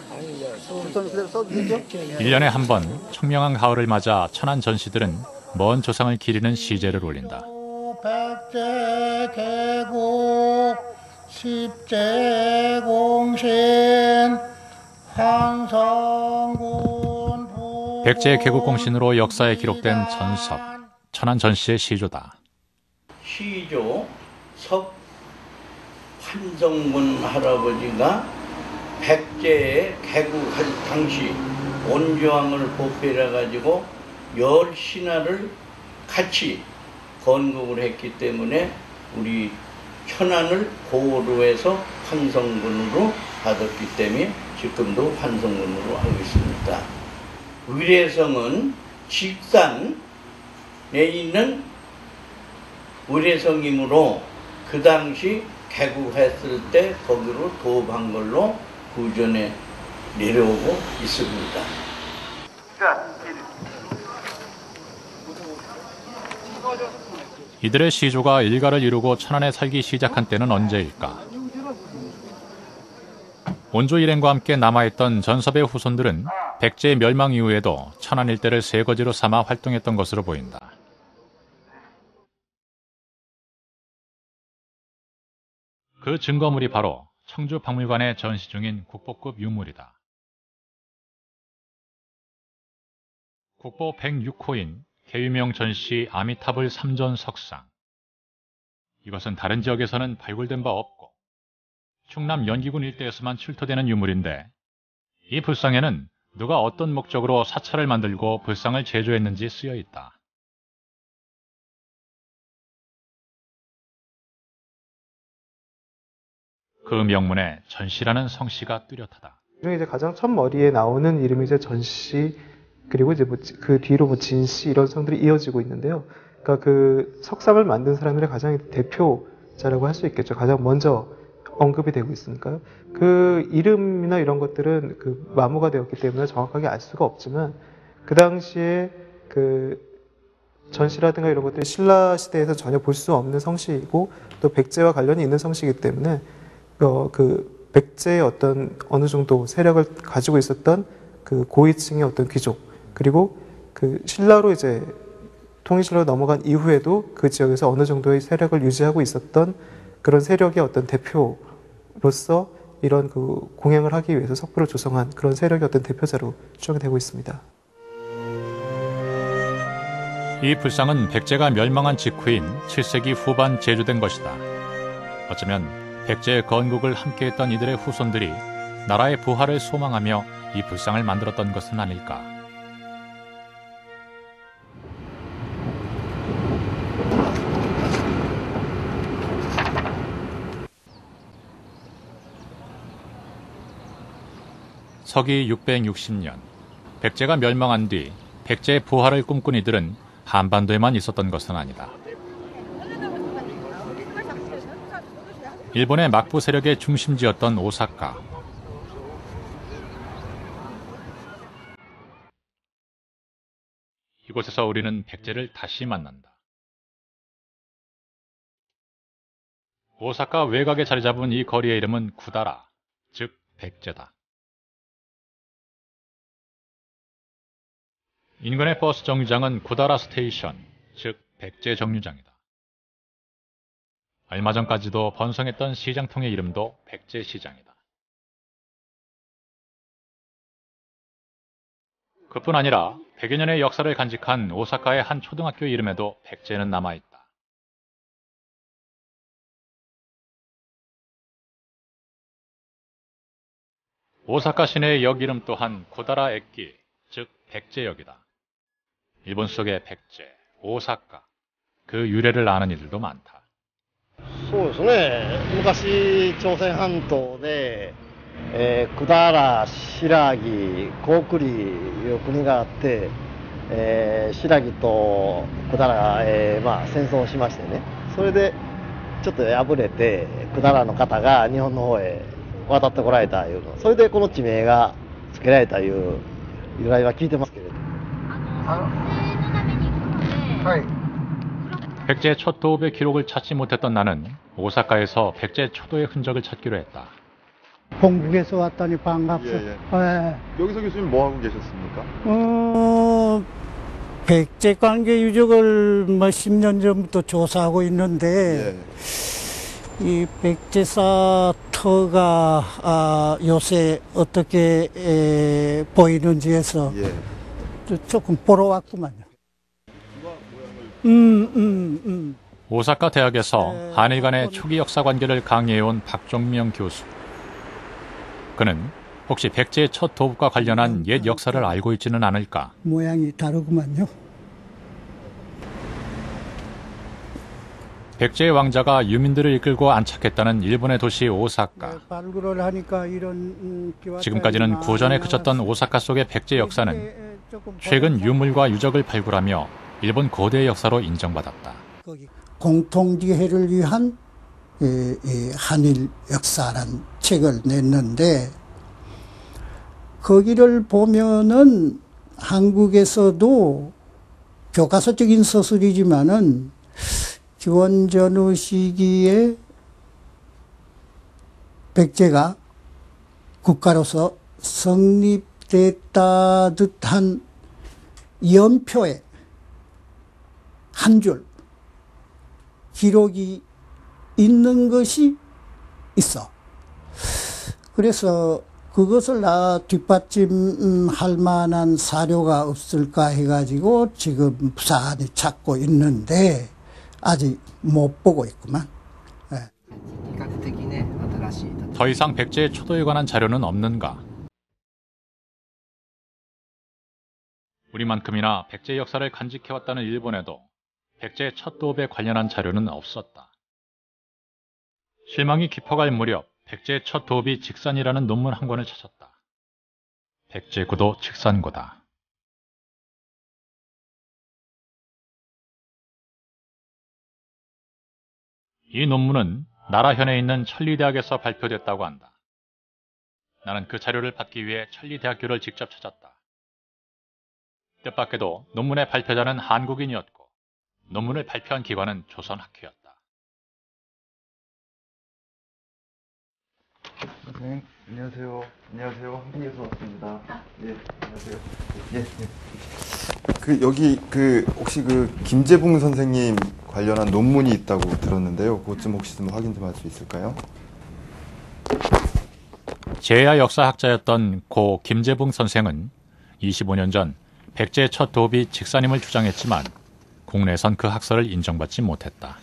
1년에 한 번 청명한 가을을 맞아 천안 전시들은 먼 조상을 기리는 시제를 올린다. 백제 개국 10제 공신 판성군 백제 개국공신으로 역사에 기록된 전섭, 천안 전씨의 시조다. 시조 석판성군 할아버지가 백제에 개국할 당시 온조왕을 보필해가지고 10신하를 같이 건국을 했기 때문에 우리 천안을 고루해서 판성군으로 받았기 때문에 지금도 판성군으로 알고 있습니다. 위례성은 직산에 있는 위례성이므로 그 당시 개국했을 때 거기로 도읍한 걸로 구전에 내려오고 있습니다. 이들의 시조가 일가를 이루고 천안에 살기 시작한 때는 언제일까? 온조 일행과 함께 남아있던 전섭의 후손들은 백제의 멸망 이후에도 천안 일대를 세거지로 삼아 활동했던 것으로 보인다. 그 증거물이 바로 청주박물관에 전시 중인 국보급 유물이다. 국보 106호인 개유명 전시 아미타불 삼전 석상. 이것은 다른 지역에서는 발굴된 바 없고 충남 연기군 일대에서만 출토되는 유물인데 이 불상에는 누가 어떤 목적으로 사찰을 만들고 불상을 제조했는지 쓰여 있다. 그 명문에 전시라는 성씨가 뚜렷하다. 그중에 이제 가장 첫 머리에 나오는 이름이 이제 전씨, 그리고 이제 그 뒤로 진씨 이런 성들이 이어지고 있는데요. 그러니까 그 석상을 만든 사람들의 가장 대표자라고 할 수 있겠죠. 가장 먼저 언급이 되고 있으니까요. 그 이름이나 이런 것들은 그 마모가 되었기 때문에 정확하게 알 수가 없지만 그 당시에 그 전씨라든가 이런 것들이 신라 시대에서 전혀 볼 수 없는 성씨이고 또 백제와 관련이 있는 성씨이기 때문에 그 백제의 어떤 어느 정도 세력을 가지고 있었던 그 고위층의 어떤 귀족, 그리고 그 신라로 이제 통일신라로 넘어간 이후에도 그 지역에서 어느 정도의 세력을 유지하고 있었던 그런 세력의 어떤 대표로서 이런 그 공양을 하기 위해서 석불을 조성한 그런 세력의 어떤 대표자로 추정이 되고 있습니다. 이 불상은 백제가 멸망한 직후인 7세기 후반 제조된 것이다. 어쩌면 백제의 건국을 함께했던 이들의 후손들이 나라의 부활을 소망하며 이 불상을 만들었던 것은 아닐까. 서기 660년, 백제가 멸망한 뒤 백제의 부활을 꿈꾼 이들은 한반도에만 있었던 것은 아니다. 일본의 막부 세력의 중심지였던 오사카. 이곳에서 우리는 백제를 다시 만난다. 오사카 외곽에 자리 잡은 이 거리의 이름은 구다라, 즉 백제다. 인근의 버스 정류장은 구다라 스테이션, 즉 백제 정류장이다. 얼마 전까지도 번성했던 시장통의 이름도 백제시장이다. 그뿐 아니라 100여 년의 역사를 간직한 오사카의 한 초등학교 이름에도 백제는 남아있다. 오사카 시내의 역 이름 또한 구다라駅, 즉 백제역이다. 일본 속의 백제, 오사카, 그 유래를 아는 이들도 많다. そうですね。昔朝鮮半島で、百済、新羅、高句麗いう国があって、新羅と百済が、戦争をしましてね。それでちょっと敗れて百済の方が日本の方へ渡ってこられたいうの。それでこの地名が付けられたいう由来は聞いてますけれど。はい。 백제 첫 도읍의 기록을 찾지 못했던 나는 오사카에서 백제 초도의 흔적을 찾기로 했다. 본국에서 왔다니 반갑습니다. 여기서 교수님 뭐 하고 계셨습니까? 백제 관계 유적을 10년 전부터 조사하고 있는데 이 백제사 터가 요새 어떻게 보이는지에서 조금 보러 왔구만요. 오사카 대학에서 한일 간의 초기 역사 관계를 강의해온 박종명 교수. 그는 혹시 백제의 첫 도읍과 관련한 옛 역사를 알고 있지는 않을까? 모양이 다르구만요. 백제의 왕자가 유민들을 이끌고 안착했다는 일본의 도시 오사카. 발굴을 하니까 이런 지금까지는 구전에 그쳤던 오사카 속의 백제 역사는 최근 유물과 유적을 발굴하며 일본 고대의 역사로 인정받았다. 공통지혜를 위한 한일 역사란 책을 냈는데 거기를 보면은 한국에서도 교과서적인 서술이지만은 기원전후 시기에 백제가 국가로서 성립됐다 듯한 연표에 한 줄 기록이 있는 것이 있어. 그래서 그것을 뒷받침할 만한 사료가 없을까 해가지고 지금 부산에 찾고 있는데 아직 못 보고 있구만. 더 이상 백제의 초도에 관한 자료는 없는가? 우리만큼이나 백제의 역사를 간직해왔다는 일본에도 백제의 첫 도읍에 관련한 자료는 없었다. 실망이 깊어갈 무렵 백제의 첫 도읍이 직산이라는 논문 한 권을 찾았다. 백제구도 직산고다. 이 논문은 나라현에 있는 천리대학에서 발표됐다고 한다. 나는 그 자료를 받기 위해 천리대학교를 직접 찾았다. 뜻밖에도 논문의 발표자는 한국인이었고 논문을 발표한 기관은 조선학회였다. 선생님, 안녕하세요. 안녕하세요. 한국에서 왔습니다. 예, 안녕하세요. 예, 예. 여기 혹시 김재붕 선생님 관련한 논문이 있다고 들었는데요. 그것 좀 혹시 좀 확인 좀 할 수 있을까요? 제야 역사학자였던 고 김재붕 선생은 25년 전 백제의 첫 도읍이 직산임을 주장했지만 국내에선 그 학설을 인정받지 못했다.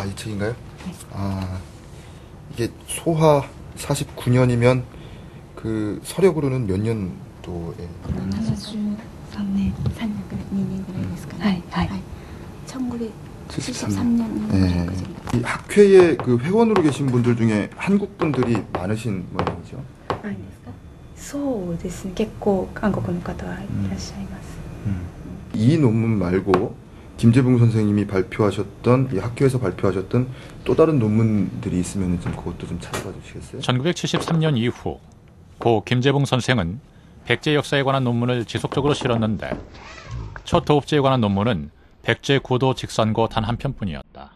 이 책인가요? 이게 소화 49년이면 그 서력으로는 몇 년도에? 73년, 2년ぐらいですかね. 73년. 네. 이 학회에 회원으로 계신 분들 중에 한국 분들이 많으신 모양이죠? そうですね。結構韓国の方はいらっしゃいます。 이 논문 말고 김재붕 선생님이 발표하셨던 이 학교에서 발표하셨던 또 다른 논문들이 있으면 좀 그것도 좀 찾아봐 주시겠어요? 1973년 이후 고 김재붕 선생은 백제 역사에 관한 논문을 지속적으로 실었는데 첫 도읍제에 관한 논문은 백제 구도 직산고 단 한 편뿐이었다.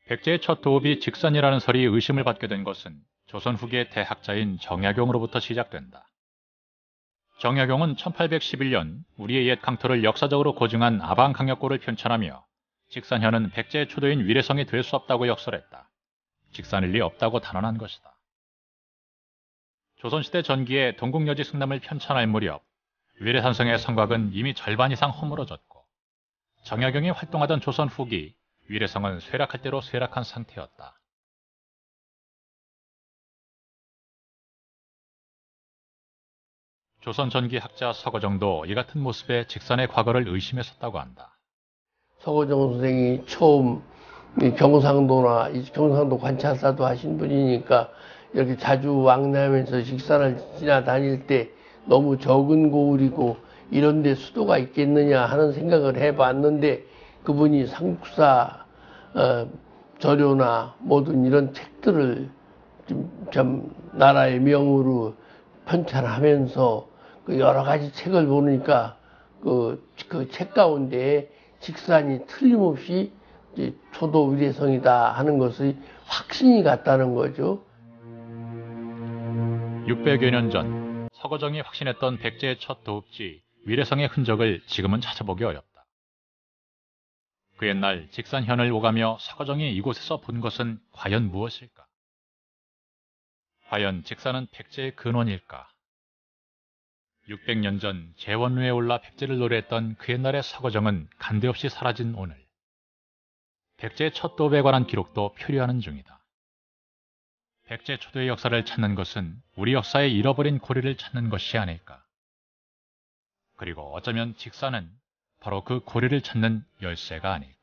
백제의 첫 도읍이 직산이라는 설이 의심을 받게 된 것은 조선 후기의 대학자인 정약용으로부터 시작된다. 정약용은 1811년 우리의 옛 강토를 역사적으로 고증한 아방강역고를 편찬하며 직산현은 백제의 초도인 위례성이 될 수 없다고 역설했다. 직산일 리 없다고 단언한 것이다. 조선시대 전기에 동국여지 승남을 편찬할 무렵 위례산성의 성곽은 이미 절반 이상 허물어졌고 정약용이 활동하던 조선 후기 위례성은 쇠락할 대로 쇠락한 상태였다. 조선 전기 학자 서거정도 이 같은 모습에 직산의 과거를 의심했었다고 한다. 서거정 선생이 처음 경상도나 경상도 관찰사도 하신 분이니까 이렇게 자주 왕래하면서 직산을 지나다닐 때 너무 적은 고을이고 이런 데 수도가 있겠느냐 하는 생각을 해봤는데 그분이 삼국사 저료나 모든 이런 책들을 좀 나라의 명으로 편찬하면서 그 여러 가지 책을 보니까 그 책 가운데 직산이 틀림없이 이제 초도 위례성이다 하는 것이 확신이 갔다는 거죠. 600여 년 전 서거정이 확신했던 백제의 첫 도읍지 위례성의 흔적을 지금은 찾아보기 어렵다. 그 옛날 직산현을 오가며 서거정이 이곳에서 본 것은 과연 무엇일까? 과연 직산은 백제의 근원일까? 600년 전 제원루에 올라 백제를 노래했던 그 옛날의 서거정은 간데없이 사라진 오늘. 백제의 첫 도읍에 관한 기록도 표류하는 중이다. 백제 초도의 역사를 찾는 것은 우리 역사의 잃어버린 고리를 찾는 것이 아닐까. 그리고 어쩌면 직산은 바로 그 고리를 찾는 열쇠가 아닐까.